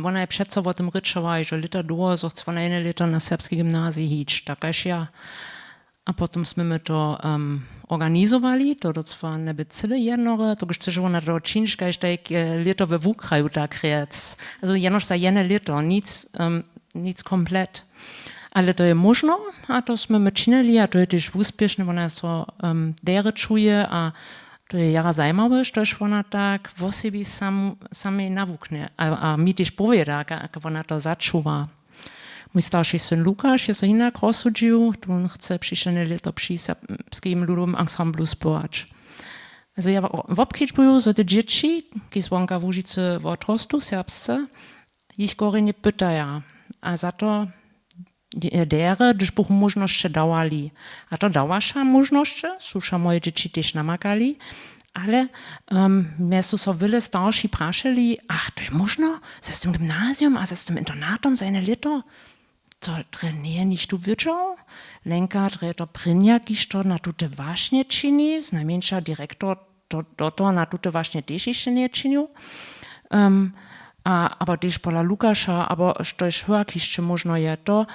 ona je přece o tym ryczała, że lita długo, so chcła na 1 lata na serbskiej gimnazji hić, takaż ja. A potem jsme to organizowali, to docela neby cyle jednore, to když chceš ona to činiš, když tak lito ve Wukraju tak rec. Also jenož za 1 lito, nic komplet. Ale to je možno, a to jsme my činili, a to je też úspěšné, ona so dere čuje, a to je jara zajímavé, že ona tak v osebi sami navukne. A mi tež povědá, jak ona to začuva. Mój starszy syn Lukasz jest inak rozsudžił, on chce przyszłe lito przy serbskim ludowym ensemblu spać. Also ja w obkietbuju, że te dzieci, ki zwonka w Łužice w otrostu serbsce, ich gore nie pytają. A za to dere, gdyż buch możności dawali. A to dawasza możności, susza moje dzieci też namakali, ale mnie so wiele starsi praszeli, ach, to je možno, ze tym gimnazjum, a ze tym internatom za 1 lito? To trener niż tu widział, Lenka to prynia, kiż to na tute właśnie czyni, znajmniejsza dyrektor to na tute właśnie też jeszcze nie czynił. Aber też pola Lukasza, aber to jest chyba, kiż można je to,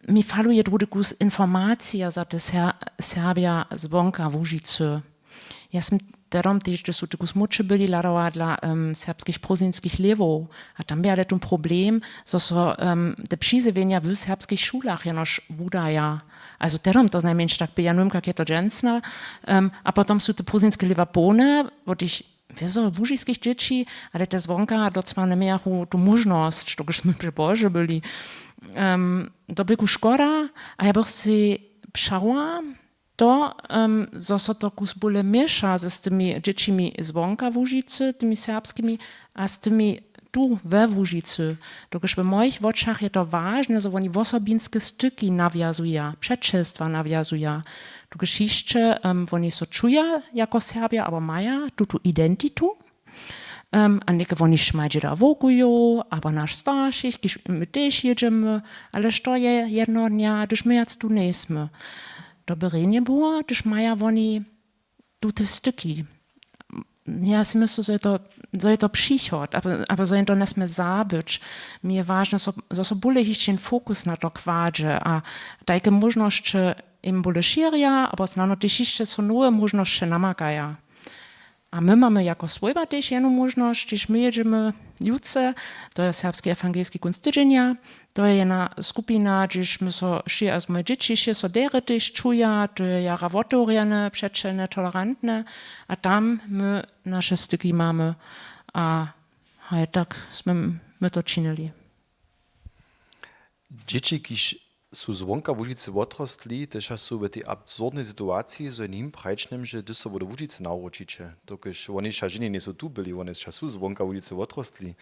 mi faluje drugus informacja za te Serbia z Bąka w Łužice. Ja sam terom też, że są tylko smucze byli ladała dla serbskich prozinskich lewów, a tam był ale ten problem, że so te przyzywienia w serbskich szulach jenoż wudaja. Also terom to najmniejsze tak by ja jak je to dżęsna, a potem są te prozinskie lewa pone, wo ich wieso wužiských dzieci, ale te zvonka docela nemiachu tu možnost, što když jsme při Bože byli. To byku škoda, a ja bych si přała to, zo so to kus bole miesza z tymi dziecimi zvonka w Łužicy, tymi serbskimi, a z tymi tu we Łužicy. Tokiż w moich oczach je to ważne, że oni osobinskie styki nawiązują, przedsięstwa nawiązują. Tokiż jeszcze oni so czują jako Serbia, aber mają tu identytu. A nieke oni szmadzie da wokują, aber nasz starszych, gdyż my też jedziemy, ale to je jedno dnia, gdyż my jak tu nie jsme. To by nie było, gdyż mają oni tu te styki. Ja si myślę, że to przychod, aber so to nesme zabyć. Mi je ważne, że so bóle jeszcze fokus na to kładzie, a takie możności im bóle širja, aber znano też jeszcze są nowe możności namagają. A my mamy jako swojba też jedną możność, gdyż my jedziemy jutce, to jest Serbski Ewangelski Kunstydzienia, to jest jedna skupina, gdyż my so się als moje dzieci się so dere też czuja, to jest jara wotoriane, przeczene, tolerantne, a tam my nasze styki mamy, a tak my to czynili. Dzieci, kiż su zvonka w Łužicy odrastli, też su w tej absurdnej sytuacji, że nim prajcznym, że ty so do Łužicy nauczycie. Tokiż oni szadzini nie są tu byli, oni su zvonka w Łužicy odrastli.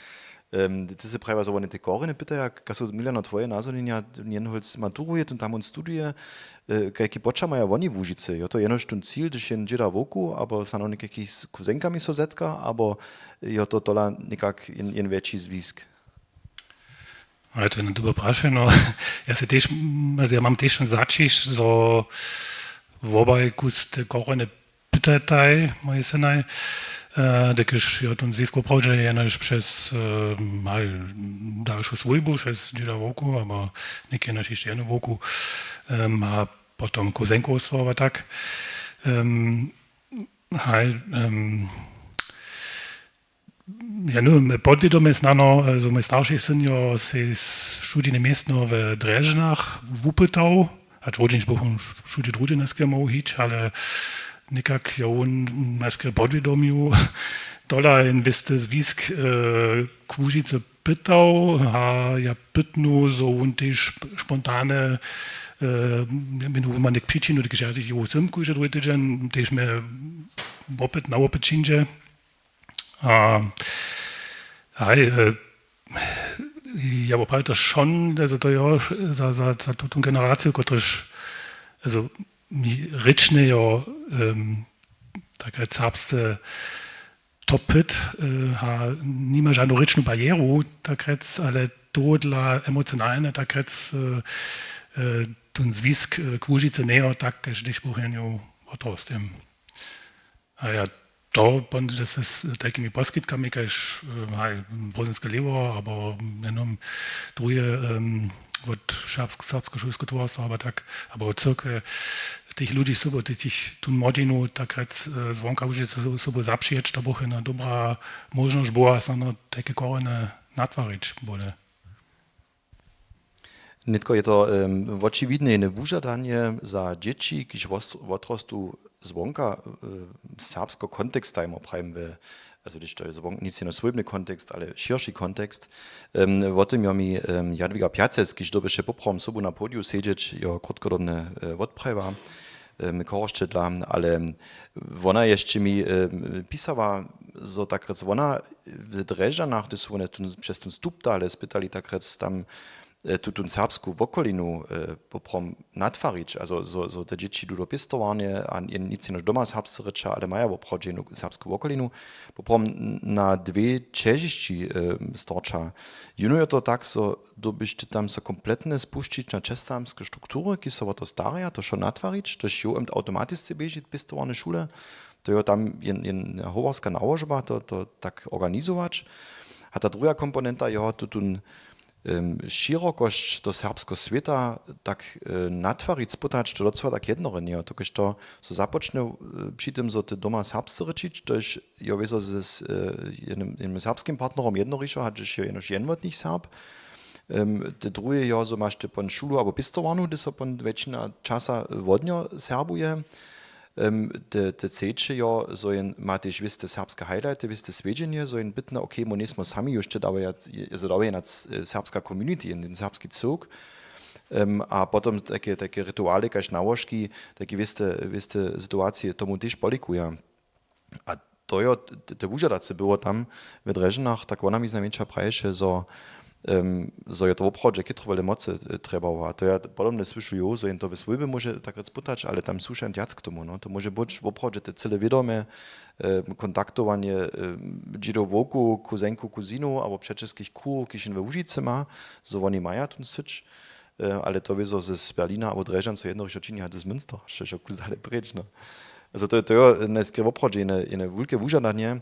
Ty se prawa, że oni te korene pytają, kasu Milano twoje nazonienia, jenholc maturuje, und tam on studuje, jaki pocza mają oni w Łužicy. Jo to jenoż ten cíl, gdyż jen dzieda woku, aber są jakieś z kuzenkami so zetka, aber jo to tola nikak jen większy zwisk. Ale to je dobre vprašanje. No. Ja mam też začiš, so obaj kus te korene pytataj, moje synaj, dekiż ja ten zwisko prawdźe jenoż przez dalszą swojbu, przez dzieda woku, aber nie jenoż jeszcze jedno woku, a potom kuzenkovstvo, aber tak. Ja, no, podwiedome znano, so mój starszy syn jo se studijne miestno w Dreżnach wupytał, a również buchun studie drugie naskie mógł hić, ale nikak ja on naskie podwiedomił, dola inwesty zwisk k Łužicy pytał, a ja pytnu, so on też spontane, wenn man nicht pitchen oder gesagt, ich jsem kujże drugi tydzień, też mnie opyt na opyt czyndzie. Ja bo to schon, also to ja za tą generację, któraż also mi ryczny jo taka serbsce topit, ha nima żadną ryczną barieru, tak ale to dla emocjonalne, tak ten zwisk k Łužicy nie tak, że dich bucheniu otrostem. A ja to, das ist takimi poskitkami, kaž bosanske levo, aber jenom druge od serbsko šulsko tvorstvo, aber tak, aber od cirkve tých ľudí sobo, tých tu modinu, tak zvonka Łužice sobo zapřiječ, to boh jedna dobrá možnosť bola sa na také korene natvarič bole. Nitko je to očividne jedne wužadanie za dzieci, kiż odrastu zvonka serbsko kontekst tajmo pravim, also to je zvonka nic jeno svojbny kontekst, ale širší kontekst. O tym jo mi Jadwiga Piacec, kiż dobyše poprom sobu na podiu siedzieć, jo krótkodobne odprawa, koroszczydla, ale ona jeszcze mi pisała, że tak ona w Dreżanach, gdyż one przez ten stup dale spytali tak tam tu serbsku wokolinu poprom natvarič, also so te dzieci du dopistowanie, a nic nie doma serbscy rycza, ale maja poprodżenu serbsku wokolinu, poprom na dwie czeziści storcza. Juno je to tak, so dobyście tam so kompletne spuścić na czestamskie struktury, ki so to staraja, to schon natvarič, to jo automatisce biežit pistowane szule, to jo tam jen hovorska nałożba, to tak organizować. A ta druga komponenta jo to tun širokość do serbskiego świata tak natvarić, spytać, to docela tak jednore nie, to když to so započne przy tym, że ty doma serbscy ryčić, to jest ja wieso z jednym serbskim partnerom jednoriszo, hat się jenoż jenwotnik Serb, te drugie ja so masz ty pon szulu albo pistowanu, gdy so pon väčšina časa wodnio serbuje, te ceče jo, so jen mate žviste serbske highlighty, viste svedženje, so jen bitne, okay, mo nismo sami jeszcze daje na serbska community, in den serbski Zug, a potom takie rytuale, kaž nałożki, takie wiste sytuacje, tomu też polikuja. A to jo, te wužadace było tam w Dreżynach, tak ona mi znamienča praješe, so je to w obchodzie kytrowele mocy trzeba. To ja podobne słyszuję, so jen to w swojbie może tak sputać, ale tam słyszę dziac k tomu. No. To może być w obchodzie te cele wiadome, kontaktowanie dzidów woku, kuzenku, kuzinu, albo przeczeskich kur, kieszyn we Łužice ma, so oni mają ten sycz. Ale to wieso z Berlina albo Dreżan, co jedno rozczoczenie hat z Münster, jeszcze kus dalej precz. No. Also to je skryw obchodzie, eine wielkie wužadanie,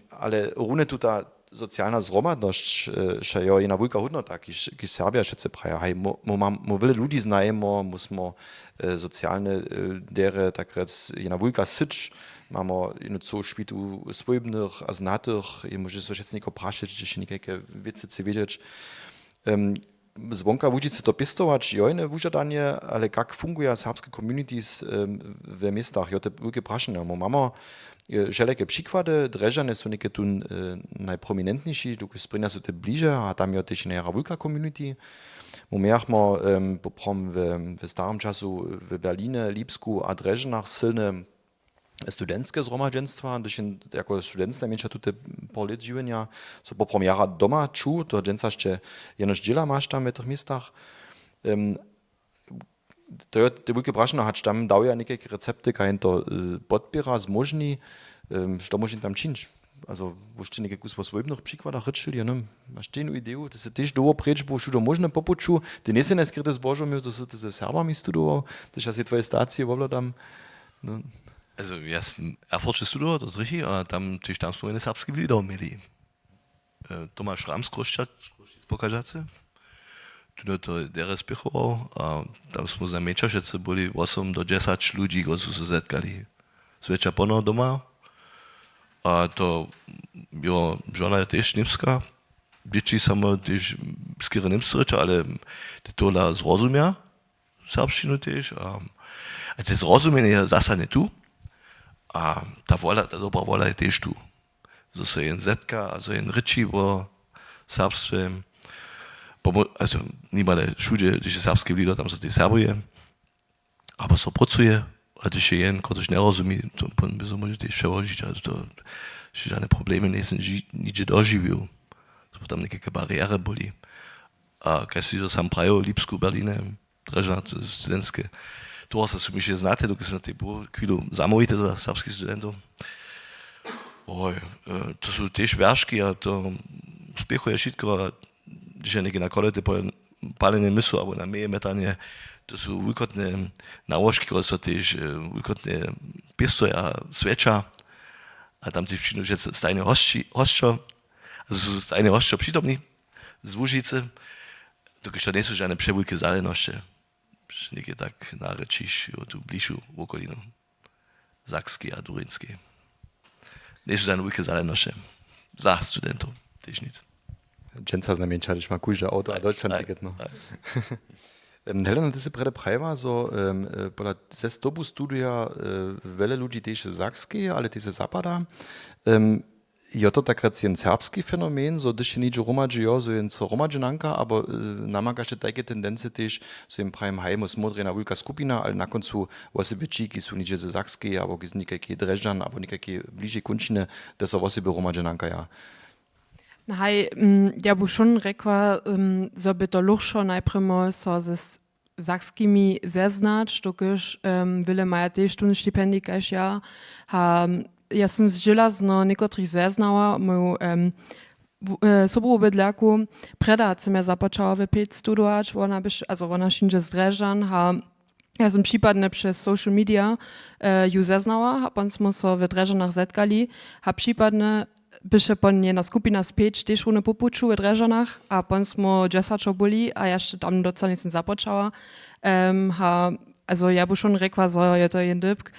ale równie tutaj socjalna zromadność, że jo jedna wielka hodnota, kiż Serbia wszyscy praja, hej, mo wiele ludzi znajemo, musmo socjalne dere, tak rec, jedna wielka sycz, mamy ino co szpitu swojbnych, a znatych, i może się jeszcze niko praszyć, czy się nikakie wiece wiedzieć. Zvonka Łužice to pistować, jojne wužadanie, ale jak funguje serbskie communities w miastach, jo te wielkie praszenia. Mamy wszelkie przykłady, Dreżane są niekie tu najprominentniejsi, tu sprynia są te bliżej, a tam jo też jedna wielka community. Mieliśmy poprom w starym czasu w Berlinie, Lipsku a Dreżanach silne studenckie zgromadzenstwa, gdyż jako studentska mieć tutaj po lat żywienia, so poprom jara doma czu, to dżęca jeszcze jenoż dziela masz tam w tych miastach. To te wielkie praszenia hat tam dał ja niekie recepty, kaj to podbiera, zmożni, co można tam czynić. Also, wo ste nekaj kus po svojbnih přikladach rečili, ja nem, maš tenu ideju, da se tež dovo preč bo šudo možno popuču, ty nesi neskryte z Božom, to se te ze Serbami studoval, tež asi tvoje stacije ovladam. No. Also, ja sam Erfurtske studoval, to je richtig, a tam tež tam smo ene serbske lieder imeli. Tomáš Rams, Kroščac pokažace, tu to dere spichoval, a tam smo za mečašece boli 8 do 10 ľudí, ko sú sa zetkali. Sveča pono doma, a to jo žona je tež nimska, dzieci samo tež skoro nimsce reče, ale to la zrozumia, serbštinu tež, a te zrozumienie je zasa ne tu, a ta dobra vola je tež tu. So se jen zetka, also jen reči o serbstve, also niemale všude, když je serbske lieder, tam se te serbuje, aber so pracuje, a když je jen, když nerozumí, to by se může tež přeložit, a to žádné problémy nejsem nič doživil. So tam nějaké bariéry byly. A když si to sám prajo, Lipsku, Berlíne, Drežna, studentské, to se sumiše znáte, dokud jsme na té chvíli zamovíte za serbských studentů. To jsou tež veršky a to spěchuje všetko, když je někde na kolete palené mysl, alebo na meje metanie, to sú veľkotné náložky, ktoré sú tiež veľkotné pistoje a sveča. A tam tiež všimnú, že stajné hostčo, sú stajné hostčo prítomní z Łužice, dokud to nie sú žiadne převeľké záležitosti. Niekde tak nárečíš, tu bližšiu v okolinu. Saksky a Durinský. Nie sú žiadne veľké záležitosti. Za studentov, tiež nic. Dżęca znamienča, když má kůže auto a Deutschland ticket, no. Helena, ty si prede prajva, so pola ze stobu studia vele ludzi też sakski, ale też zapada. Je to tak jen serbski fenomen, so když nič romadži, jo, so jen co romadženanka, aber namakaš takie tendencie też, so im prajem hajmo smodrena vulka skupina, ale na koncu osobiči, ki su nič ze sakski, aber nikaký Drežan, aber nikaký bližej kunčine, da so osobi romadženanka, ja. Hej, ja bu schon rekła, so by to luchszo najprimo so z sakskimi zeznać, dokiż wyle maja też tu stypendik kaž ja. Ja sam żelazno niekotrych zeznała, mój sobowydlaku preda co mnie zapoczęła wypić studować, ona szyndzie z Dreżan, ja sam przypadne przez social media ju zeznała, a pan smo so w Dreżanach zetkali, przypadne byše pon jedna skupina spěč, tež rune popuču v Drežanach a pon smo džesačo boli a ještě tam docela nisem započala. Also ja bu schon rekła, so je to jen dybk.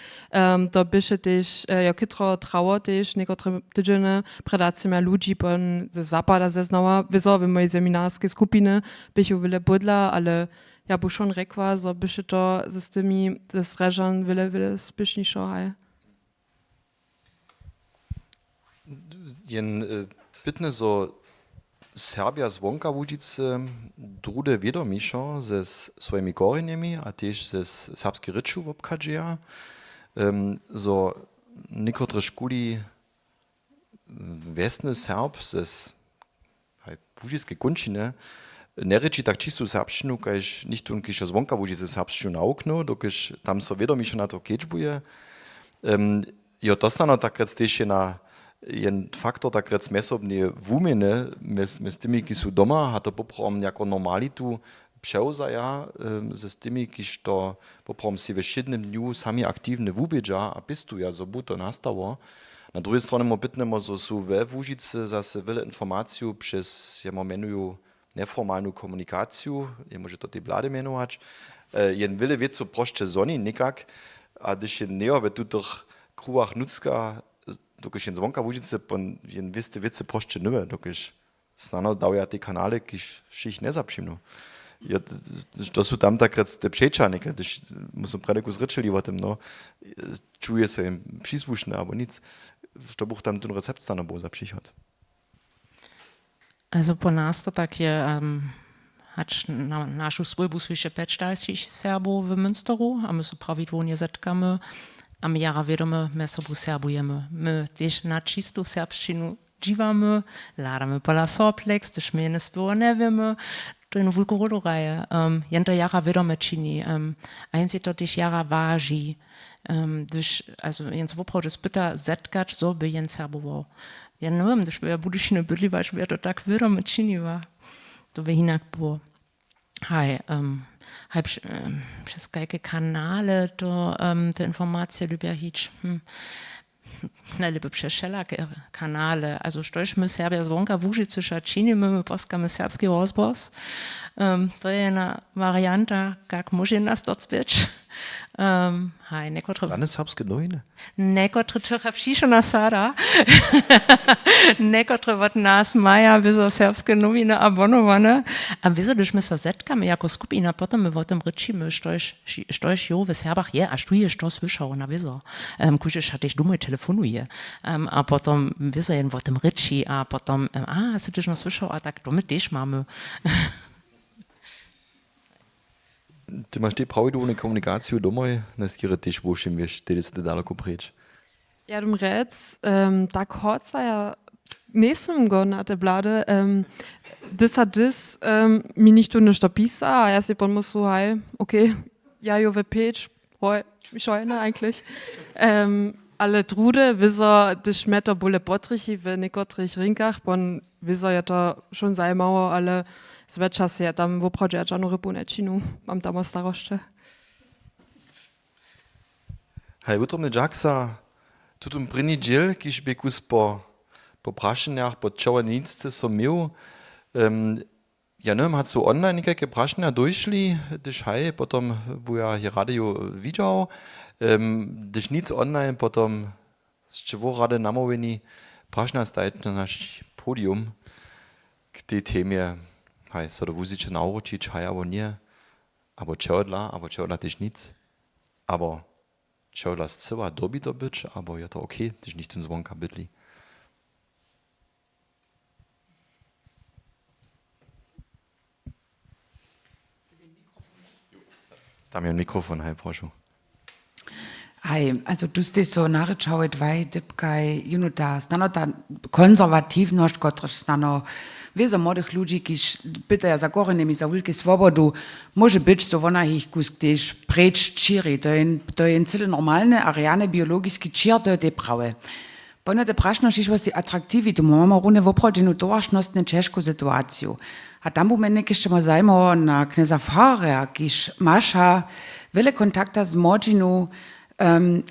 To byše tež, ja kytro trało tež, nekotre tydziene predacime ludzi pon ze zapada zeznała. Wieso w mojej seminarskiej skupiny bychu wyle budla, ale ja by schon rekła, so byście to z tymi z Reżan wiele spieszniejszo haj. Jen pytne so Serbia zwonka Łužice drude wiedomiszo ze swoimi korenjami, a też ze serbskiej ryczu wobkadzieja. So niekotre szkuli wesny Serb ze Łužiske kunčine ne reči tak čistu serbščinu, kajž nicht tun, kiž zvonka Łužice serbščinu nauknu, dokiž tam so wiedomiszo na to kečbuje. Jo to stano takrat też na jen faktor takrat mesobnie wumene z tymi, ki są doma, a to poprom jako normalitu przełzaja z tymi, kiż to poprom si we szydnym dniu sami aktywne wubieża, a pistuja, so buto nastało. Na drugiej stronie mo pytnemo, so są we Łužice zase wiele informacji przez, ja menuju neformalną komunikację, ja może to te blady menować, jen wiele wieców proszcze zoni, nikak, a gdyż jen neo we tutych kruach nucka, dokiż jen zvonka Łužice, pon jen wiste wiece proszcze nue, dokiż snano dał te kanale, kiż szich nie zaprzymnu. Ja, to są tam takrat te przeczanike, gdyż muszę preleku zryczyli o tym, no, czuję sobie przysłuszne, albo nic, to buch tam ten recept stano było zapřichod. Also po nas to tak je, hać na našu svojbu sviše 5 Serbów w Münsteru, a my so prawidłownie zetkamy, a my jara wiadomo, my sobą serbujemy. My też na czystą serbszczynu dziwamy, ladamy pola Sorplex, też my nie sporo nie wiemy, to jest wielka rodoraja. Jenta jara wiadomo czyni, a jens to też jara waży. Also jens woprawdy spyta zetkać, so by jens serbował. Ja nie wiem, gdyż ja budyś nie byli, weil ja to tak wiadomo czyniła. To by hinak było. Hej, przez jakie kanale to te informacje lubię hić. Najlepiej przez wszelakie kanale. Also stośmy Serbia zwonka Łužice czynimy, poskamy serbski rozbos. To jest jedna warianta, jak może nas docpieć. Hej, nekotre... Lane serbskie nowiny? Nekotre trochę przyszła sada. Nekotre od nas maja wizo serbskie nowiny abonowane. A wizo, gdyż my so zetkamy jako skupina, potem my o tym ryczymy, sztoś jo w Serbach je, a tu jest to słyszał na wizo. Kuźisz hat ich dumaj telefonuje. A potem wizo jen o tym ryczy, a potem, a, ty też no słyszał, a tak, to my też mamy. Ty masz te prawidłowne komunikację domoj, neskire też bošim wiesz, ty jest daleko preč. Ja dum rec, tak hoca ja nächstem go na te blade, dis mi nicht tu nichts pisa, a ja si pon musu hej, okay, ja jo we page, mich scheune eigentlich. Ale drude, wieso dyś meto bole potrichi w niekotrich rinkach, pon wieso ja to schon zajmało, ale zweča se ja tam woprawdźe ja żadną rybu nie činu, mam tam staroszcze. Hej, utromne Jacksa, tutum prini dziel, kiż bekus po prašenjach, po čovanicce so mił, ja nie wiem, hat so online niekajke prašenja dojšli, gdyż hej, potom buja hier radio widział, gdyż nic online, potom z czego rady namówini prašenja stajt na nasz podium k tej temie. Hej, so do Łužice naučić, hej, abo nie, abo čehodla też nic, abo čehodla zcyła dobi to być, abo je to okej, też nicht ten zvonka bydli. Tam je Mikrofon, hej, proszę. Hej, also du stehst so nachschaue dwaj dybkaj, junuta, stano ta konserwativność, kotraż stano wieso młodych ludzi, kiż pytają za koreniem i za wielkie swobodu, może być, so wona ich kus gdzieś precz čiri, to jest cyle normalne, ariane biologiski čir, to je prawe. Pone te prašno šiš was die atraktivitu, mamy rune woprodzenu dołażnostne ciężką sytuację. A tam bumennie kiż ma zajmo na kneza Fahre, kiż masza wiele kontakta z młodzinu,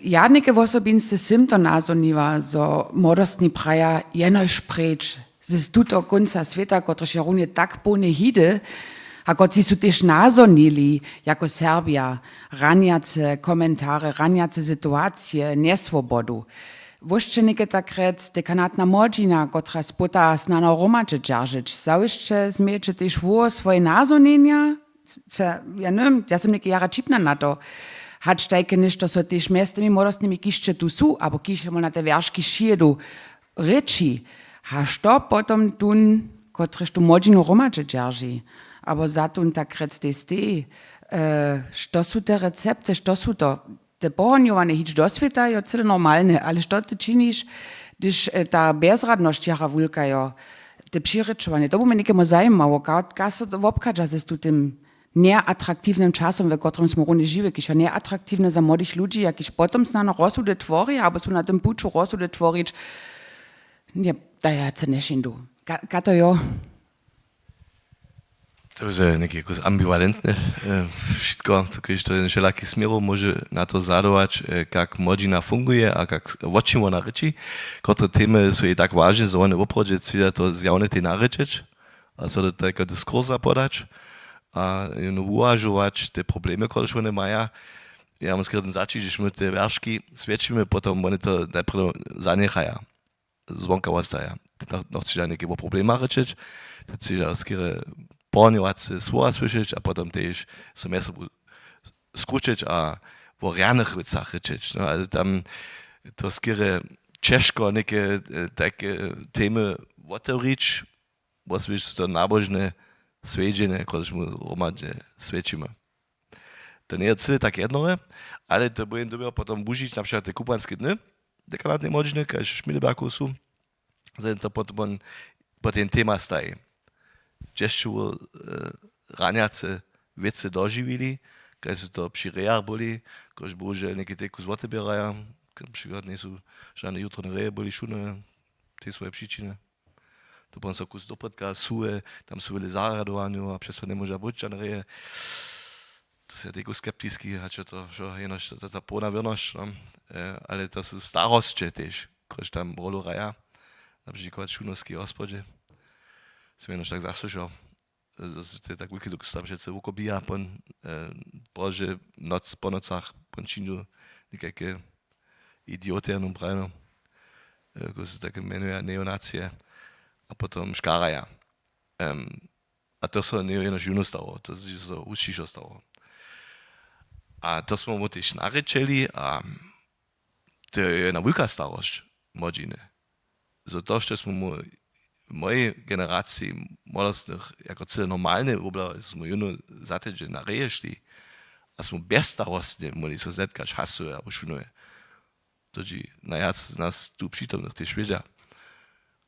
jadnike wosobinste symptona zoniwa, so modostni praja jenoś precz, z tuto konca sveta, kotrež je runie tak pone hide, a kot si su tež nazonili, jako Serbia, ranjace komentare, ranjace situacije, nesvobodu. Voščenike takrat dekanatna młodzina, kotra spota snano romače džaržič, zawišće smieče tež vo svoje nazonjenja, ja ne, ja sam neki jara čipna na to. Hač tajke nešto so tež meste mi moraš nimi kišče tu su, abo kišemo na te verški šijedu reči. Haš to potom tun, kotrež tu mođinu romače džerži. Abo zatun tak rec te ste. Što su te recepte, što su to? Te pohonjovane hič do sveta je cele normalne, ale što te činiš, když ta bezradnosť jara vulkajo, te přirečovanie, to by me nekemo zajímalo, ka so to obchádza se s tym neatraktívnym časom, ve ktorým sme rune žive, kiž je neatraktívne za mladých ľudí, a kiž potom snano rozsude tvorí, alebo sú na tym puču rozsude tvoriť, nie, da ja se nešindu. Ka to jo? To je nekaj ambivalentne všetko, takže to je všelaký smerov môže na to zradovať, kak modžina funguje a kak vočím ona reči, ktoré témy sú jej tak vážne, že one oproti cília to zjavne tie narečeč, a so to taká diskurza podať, a uvažovať tie problémy, ktoré one majú. Ja mám skrytým začít, že my tie veršky svedčíme, potom oni to najprv zanechajú, zvonka ostaja. Noch si nejaké problémy rečiť, teď si skrytým porňovať si svoja slyšeć, a potom tež som ja sobu skručiť a vo reálnych vecach rečiť. No, ale tam to skrytým češko nejaké také témy otevriť, osvieš to nábožné svedčenie, ktoré mu romadne svedčíme. To nie je celé tak jednore, ale to budem dobre potom bužiť napríklad tie kubanské dny, dekanátne možné, keď Šmileberku sú, za to potom po ten téma stají. Češću raniace vece doživili, keď sú to pri rejach boli, keď bože nejaké teku zvote beraja, keď napríklad nie sú žiadne jutrné reje boli šune, tie svoje príčiny. To potom sa kus dopredka súje, tam sú veľa záradovaniu a přesto nemôže byť žiadne reje. To je teku skeptický, a čo to, že je tá plná vernosť, no? Ale to sú starostče tež, keď tam rolu raja, napríklad šunovský hospodže. Som jednož tak zaslyšal, to je tak veľký dokus tam, že sa ukobíja, pon bože noc po nocách, pon činu nejaké idiotianum prajno, ako sa také menuje neonácie, a potom škáraja. A to sa jednož juno stalo, to sa učíšo stalo. A to sme mu tiež narečeli, a to je jedna veľká starosť modžine. Za to, že sme mu v mojej generácii mladostných jako celé normálne obľa, sme juno zateď, že na reje šli, a sme bezstarostne mohli sa zetkať, hasuje alebo šunuje. Takže najjac z nás tu prítomných tiež vedia.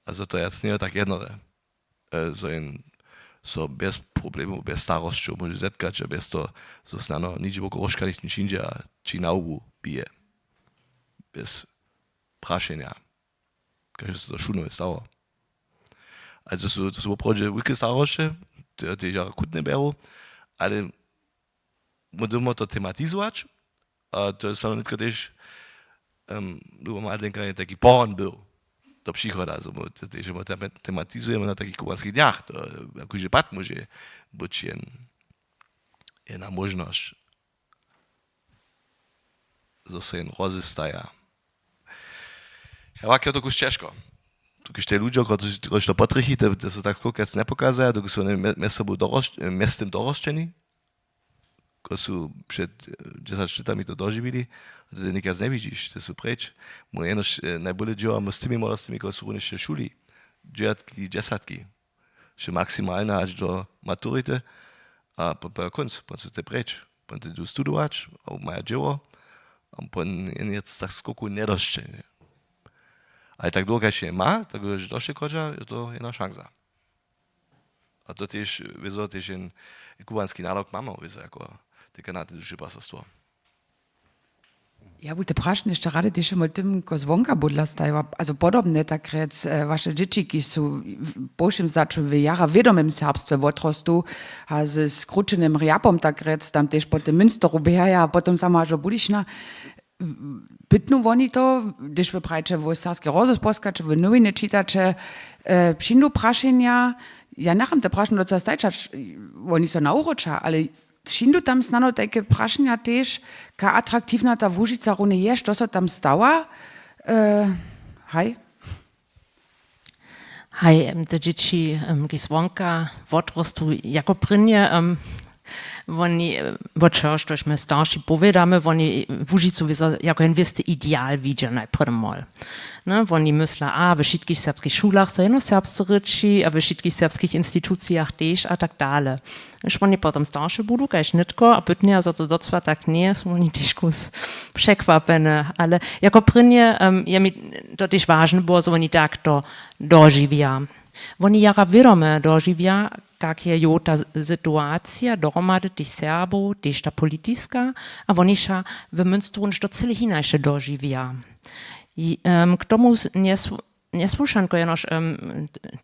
A za to jac nie je tak jednore. So bez problémov, bez starostčov môže zetkať, že bez toho so snano nič okolo škaliť nič india, či na ubu bije. Bez prašenia. Takže sa to šunuje stalo. Also to sú opravdu veľké starosti, to je akutné beru, ale môžeme to tematizovať, a to je samozrejme tiež, mal denka, taký pohon byl do příchoda, also tiež tematizujeme na takých kubanských dňach, to akože pat môže byť jedna možnosť, zase jen rozestaja. Ja vakio to kus češko. Když tie ľudia, ktorí to potrichy, to sú tak skôr nepokázajú, dokud sú mestem doroščení, ktorí sú pred 10 letami to doživili, a to nikad nevidíš, to sú preč. Môj jednož najbolje džiava s tými mladostmi, ktorí sú ešte šuli, džiatky, desatky, že maximálne až do maturity, a po koncu sú to preč. Potom idú studovať, a majú džiavo, a potom je tak skôr nedoščenie. Ale tak dlho, keď je má, tak už došli koča, je to jedna šansa. A to tiež, vyzor, tiež jen kubanský nárok máme, vyzor, ako dekanátne duše pastorstvo. Ja bute prašne ešte rade tiež mal tým, ko zvonka budla stajú, also podobne tak rec, vaše dzieciki sú pošim začu v jara vedomým serbstve otrostu, a s skručeným riapom tak rec, tam tiež po tým Münsteru behaja, a potom sama že budišna. Pytnu oni to, když vy prajče v Sarski rozos poskače, v novine čítače, přindu prašenia, ja nacham te prašen do co stajčač, oni so nauroča, ale přindu tam snano také prašenia tež, ka atraktívna ta Vúžica rune je, što so tam stała? Hej? Hej, te dzieci, gizwonka, wotrostu, jako prynje, Oni, bo čež, tož my starší povědáme, oni v Łužicu jako jen věste ideál vidí najprvmol. No, oni mysля, ve všetkých serbských šulách so jenom serbscy ryči, a ve všetkých serbských institucjach też, a tak dále. Když oni potom starší budou, kaž nitko, a pytně, za to docva tak nie, są oni też kus překvapene, ale jako prvně je mi to też ważne było, so oni tak to doživia. Oni jara vědome doživia, jak je jo ta sytuacja dohromady tych Serbów, też ta polityska, a oni ša w Münstru to cyle hinaše doživia. K tomu nesłušanko jenož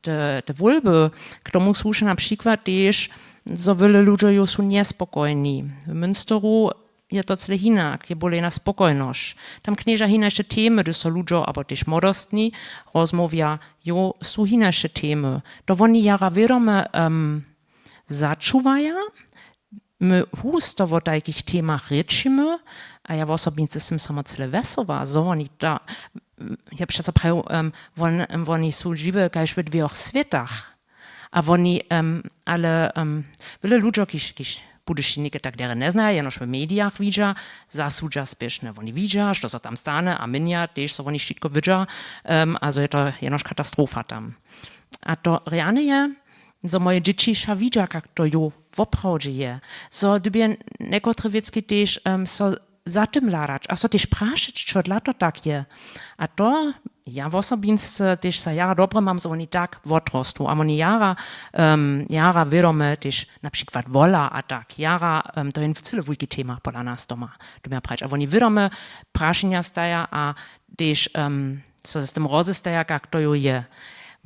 te volby, k tomu słuša na przykład też, so wiele ludzi jo są niespokojni. W Münsteru je to cyle hinak, je bolena spokojność. Tam knieża hinaše temy, gdy są ludzie, aber też młodostni, rozmówia, jo są hinaše temy. To oni jara wiadome zaczuwaja, my husto o takich temach rečimy, a ja osobnicy jestem sama cyle wesoła, so oni da, ja przecież prawie, oni są żywe, każ w dwóch światach, a oni, ale, wiele ludzi, kiż budyštinike tak dere ne znaja, jenož v medijach vidža, zasudža spiešne. Oni vidža, što so tam stane, a minja, tež so oni štitko vidža, also je to jenož katastrofa tam. A to realne je, so moje dzieciša vidža, kak to jo voprawdźe je. So dybie nekotre wiecki tež so za tym ladać, a so tež prašić, čo dla to tak je. A to, ja osobince tež sa jara dobre mam, so oni tak votrostu. A oni jara wiadome tež na przykład wola, a tak jara, to je v cyle vujki tema pola nas doma. A oni wiadome prašenja staja, a tež so z tym rozestaja, kak to jo je.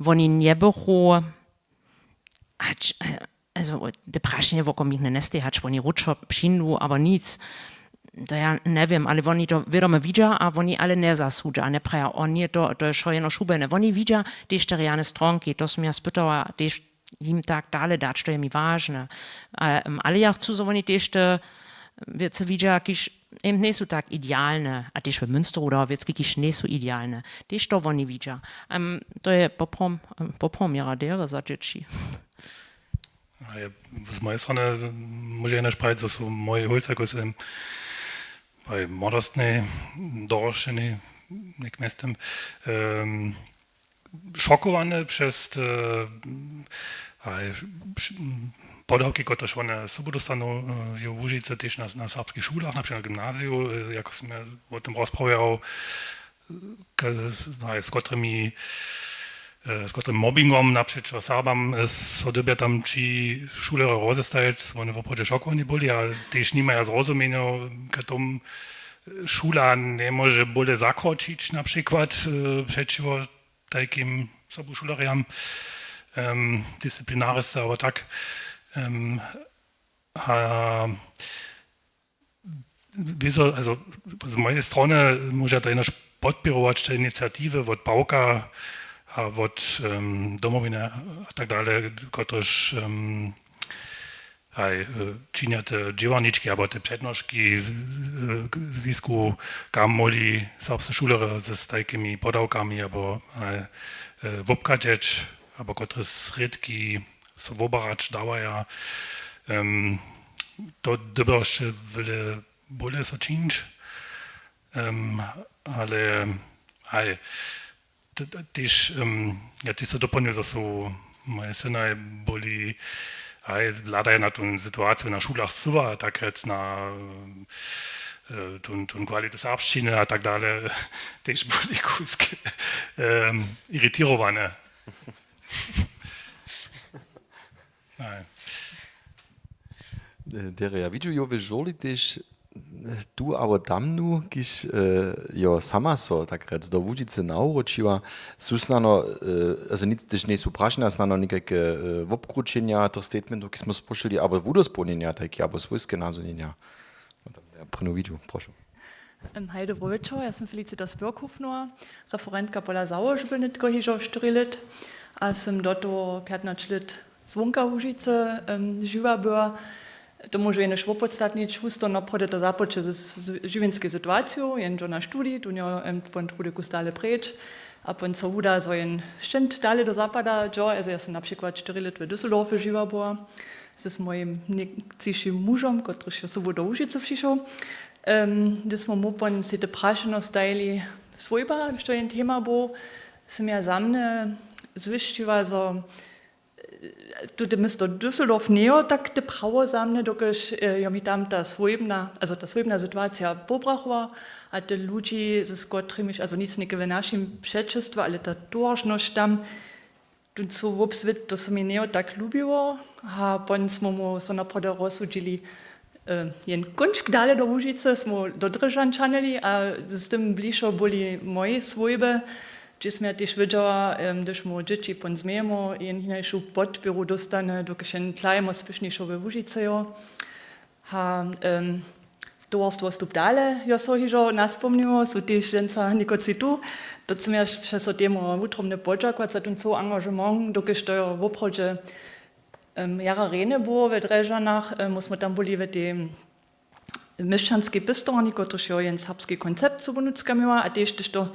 Oni nie bychu, also te prašenje wokół mich ne stehać, oni ručo přindu, aber nic. To ja ne wiem, ale oni to wiadome widzia, a oni ale nie zasudža, a ne praja, oni to je šo jeno šubene. Oni widzia tež te reane stronki, to som ja spytała, tež im tak dalej dać, to je mi ważne. Ale ja chcę, so oni tež te wiece widzia, kiż im nie są tak idealne, a tež w Münsteru da wiecki kiż nie są idealne. Tež to oni widzia. To je poprom jara dere za dzieci. Z mojej strony może ja sprawić, że są moje holce, jako są bei młodostnej dorośli, jak miestem, szokowane przez podałki, które one sobie dostaną w Łužice, też na serbskich szulach, na przykład na gimnazju, jak sam o tym rozprawiał, z którym mobbingom naprzeciw Serbam sobie tam ci szule rozestajeć, so one w oprodzie szokowani byli, ale też nie mają zrozumienia, że tam szula nie może bole zakroczyć na przykład przeciwko takim sobie szulariam dyscyplinarystce, aber tak also z mojej strony może to jenoż podpirować te inicjatywy od Pałka, a od domowiny a tak dalej, któreż czynią te dziewaniczki, albo te przednożki z związku, kam moli serbskie szulere z takimi podałkami, albo wopkadzieć, albo które zredki so wobaracz dawaja, to dobre jeszcze wiele bole so czynić, ale też ja też dopełnię, że są moje syny byli ladają na tą sytuację na szulach suwa, tak jak na tą kwalitet serbszczyny a tak dalej, też byli kuski irytowane. Dere, ja widzę, jo wyżoli też tu aber tamnu, kiż jo sama so, tak rec, do Łužice nauročiła, su snano, also nic też nie su prašena, snano nikajke wopkručenja, to statementu, ki smo spošili, aber wudosponjenja, taki, aber svojske nazunjenja. Prvo vidu, proszę. Heide Wolčo, ja sam Felicitas Birkhofner, referentka pola Sauerschbildnitko hižo štirilet, a sam doto 15 let zvonka Łužice živa byla. To może jenož opodstatnić, husto naprode to započe z živenskou situacją, jenže na studii, tu nie pon trudeku stále preč, a pon co uda, so jen štent dále do zapada, jo, also ja sam na przykład 4 let v Düsseldorfe živa byla, z moim niekcejszym mužom, który się sobą do Łužice przyszedł. Gdy smo mu pon si te prašeno stajili svojba, što jen tema bo, sem ja zamne zviščiva, so tudi mesto Düsseldorf neo tak te prawo zamne, dokaż ja mi tam ta svojbna sytuacja pobrachła, a te ludzi, z którymi, also nic nie w naszym przedczestwa, ale ta dłużność tam, tu co w obswit, to se mi neo tak lubiło, a pon smo mu so naprawdę rozsudzili, jen končk dale do Łužice smo do Držančaneli a z tym bliżo byli moje swojby, gdzie sme też widziała, gdyż mu dzieci pon zmiemo, jen hinajszą podpieru dostane, dokąd jen tlajmo spieszniejszą we Łužice jo. A towarstwo stup dale, jo so hižo naspomniło, so też jenca nikoci tu, to sme jeszcze so temu utromne podżakład za ten co engagement, dokąd to jo w obchodzie jara rene było w Dreżanach, musimy tam byli w tej mieszczanskiej pistorni, który się jen serbski koncept subunucka miała, a też to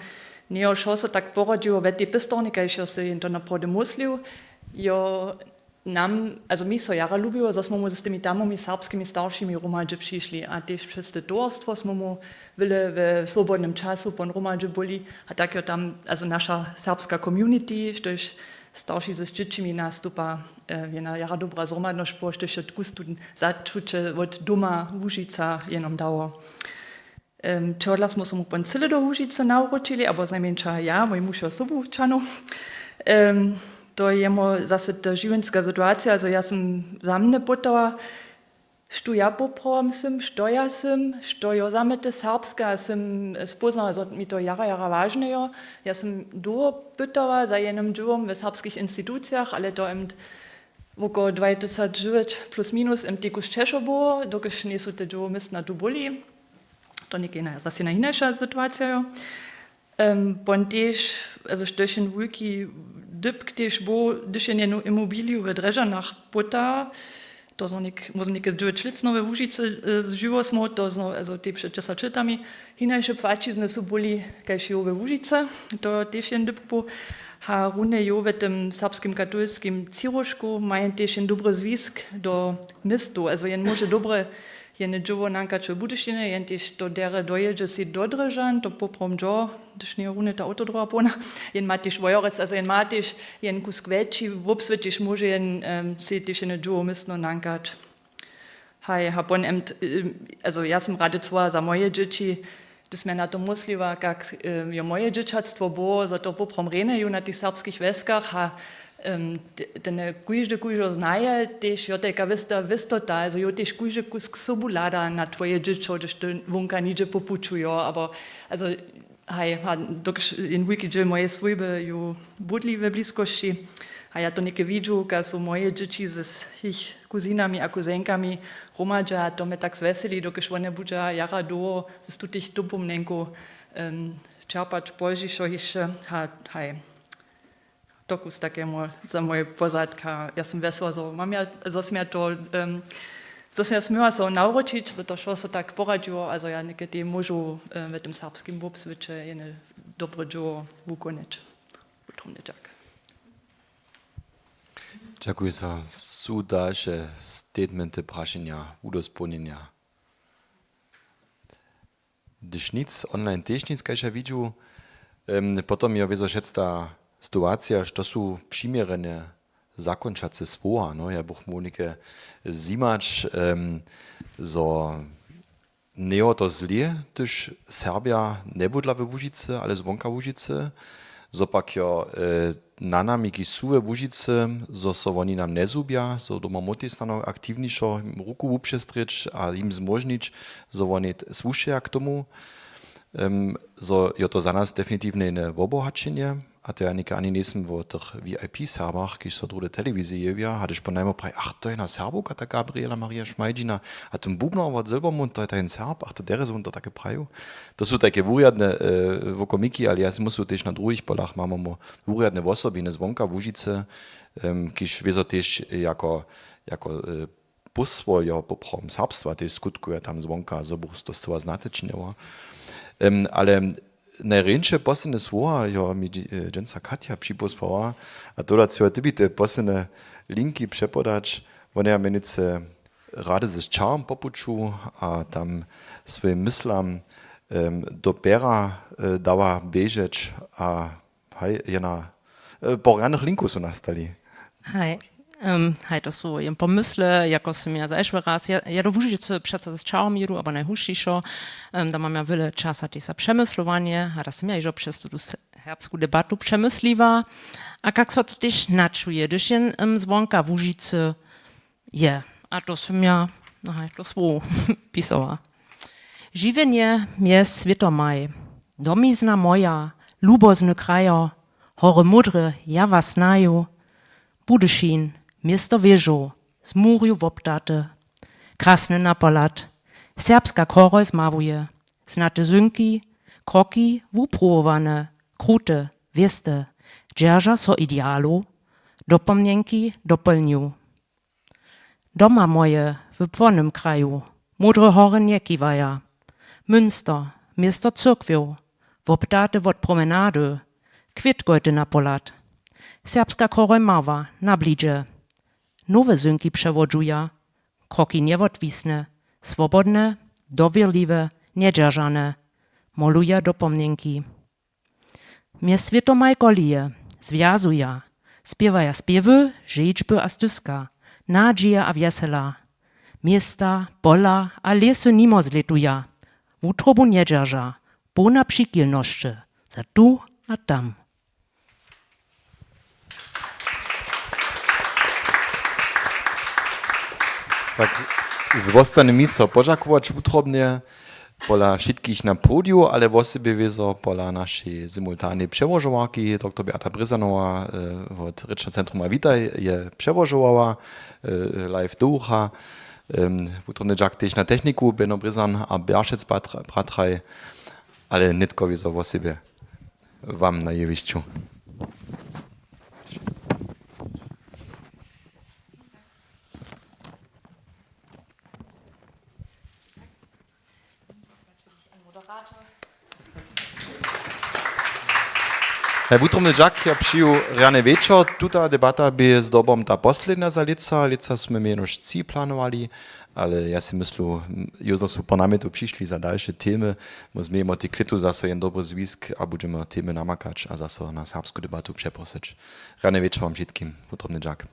nie oszoso tak poradziło w tej pistorni, kiedy się jen to naprawdę muslił. Jo nam, also mi so jara lubiło, że smo z tymi damami serbskimi starszymi romadzy przyszli, a też przez to towarstwo smo mu byli w swobodnym czasu pon romadzy byli, a tak jo tam, also nasza serbska community, štož starší ze štěčimi nástupa jedna jara dobrá zromadność, protože się gustu začuče od doma Łužica jenom dało. Čodla smo se mu pon cyle do Łužice naučili, abo najmniejsza ja, mój muž Sobóčano. To je mo zase ta živenská situacja, also ja sam zamne potała, što ja poprowam sem, što ja sem, što jo zamete serbska sem spoznala, also mi to jara ważne jo. Ja sam dużo pytała za jednym dżuwom w serbskich instytucjach, ale to około 2009 plus minus tylko z Czeszo było, dokąd nie są te dżuwo na tu byli. To nie jest zase inna sytuacja jo. Bon też, also stöchen wulki dyb, też było, gdyż jedną immobiliu w Dreżanach pota, to są może niekie dżuweczlicnowe Łužice żyło smo, to są, also te przed czasaczytami, hinajsze płacizny są byli, kajś jo we Łužice, to też jen dyb było, a runę jo w tym serbskim katolskim Ciroszku mają też jen dobry zwisk do mistu, also jen może dobre jen dżuwo nankać w Budyszczynie, jen też to dere dojedzie si do Dreżan, to poprom dżo, gdyż nie runę ta autodroga pona, jen ma też Wojorec, also jen ma też jen kusk weći, w obswit też może jen si też jen dżuwo mistno nankać. Haj, ha bon also ja sam rady zwar za moje dzieci, das mir na to musliwa, jak jo moje dzieciactwo było, za to poprom rene jo na tych serbskich weskach, ha ten kujże znaje, też jo taka wistota, also jo też kujże kusk sobulada na twoje dziecko, gdyż to wunka nidzie popuczujo, aber also haj, dokąd in wiki dżel moje swojby jo budli we bliskości, a ja to nie widzę, że są moje dzieci z ich kuzinami a kuzenkami romadza, to mnie tak zweseli, dokąd one budzą jara do, z tutych dopomnenku czerpać pożyszą jeszcze, haj. Dokus takiemu za moje pozadka, ja sam wesela, so mam ja, zosmia to, zosmia smiła so nauczyć, so to so tak poradziło, also ja niekedy możu w tym serbskim obswicie jene dobre dzieło wykonać. Utrudnie tak. Dziękuję za su dalsze statementy prašenia, udospełnienia. Gdyż nic online też nic kajša widział, potom ja wieso ta sytuacja, że to są przymierene zakończace słowa, no ja buch Monike zimacz, so neo to zlie, gdyż Serbia nie budla w Łužice, ale zvonka Łužice, zopak jo na nami, ki sú v Łužice, so oni nam ne zubia, so doma moti stano aktivnišo ruku upšestrič a im zmožnič, so oni slušaja k tomu, so jo to za nas definitivne ne obohačenje, a to ja nika ani nesem v tých VIP-Serbach, ki so druge televizije jevia, hadež po najmo praj, ach, to je na Serbuka, ta Gabriela Maria Šmajdžina, a tom Bubnov od Silbermund, to je ten Serb, ach, to deres unter také praju. To sú také vúriadne vokomiky, ale ja si musím tiež na druhých polách, máme vúriadne osobine zvonka v Łužice, kiž viezo tiež jako posvo jo poprom serbstva, tiež skutkuje tam zvonka, so buch to z toho znatečneho. Ale najręczej posłane słowa, ja mi dżęca Katja przypospała, a to da trzeba tybite posłane linki przepodać, ja mienice rady ze czarm popuczu, a tam swoim myslam dopiera dała bieżeć, a hej, jena po ranych linków su nastali. Hej, to są jem pomysły, jako sam ja zeszły raz, ja do wóżicy przecież z czarm jedu, aber najhuściszo, da mam ja wiele czasu tesa przemyslowanie, a raz sam ja już przez tu herbską debatu przemysliwa, a jak so to też naczuje, gdyż jen zwonka wóżicy je, a to sam ja, no hej, to sło pisała. Żywienie mnie świetomaj, domizna moja, lubozny krajo, hory mudry, ja was znaju, Budyszin, miasto wieżo, z murju wobdate, krasny napolat, serbska koroj zmawuje, znate zynki, kroki wuprowane, krute, wieste, dzierża so idealu, dopomnienki dopolniu. Doma moje w płonym kraju, mudre hory nie kiwaja, Münster, miasto cyrkwiu, wobdate wod promenady, kwitgojte napolat, serbska koroj mawa, na blidzie. Nowe zynki przewodzuja, kroki niewodwisne, swobodne, dowierliwe, niedzierżane, moluja dopomnienki. Mnie świetomaj kolije, zwiazuja, spiewaja spiewy, życzby a styska, nadzieja a wiesela. Miesta, pola a lesy nimo zletuja, w utrobu niedzierża, bo na przykilności, za tu a tam. Tak, z ostanymi so pożakować utrobnie pola wszystkich na podiu, ale w sobie wieso pola naszej simultanej przełożowarki, dr Beata Bryzanowa od Ryczna Centrum A Witaj je przełożowała live do ucha. Utrobny Jack też na techniku, Beno Bryzan a Beaszec bratraj, ale nitko wieso w sobie wam na jewiściu. Herr Wutromny Jack, ja przyjął rany wieczór. Tuta debata by z dobą ta poslednia za lica. Lica jsme mienoż ci planowali, ale ja si myslu, już su po nami tu przyszli za dalsze temy. Możemy ty klitu za so jen dobry zwisk, a będziemy temy namakać, a za so na serbską debatu przeprosić. Rany wieczór wam wszystkim, Wutromny Jack.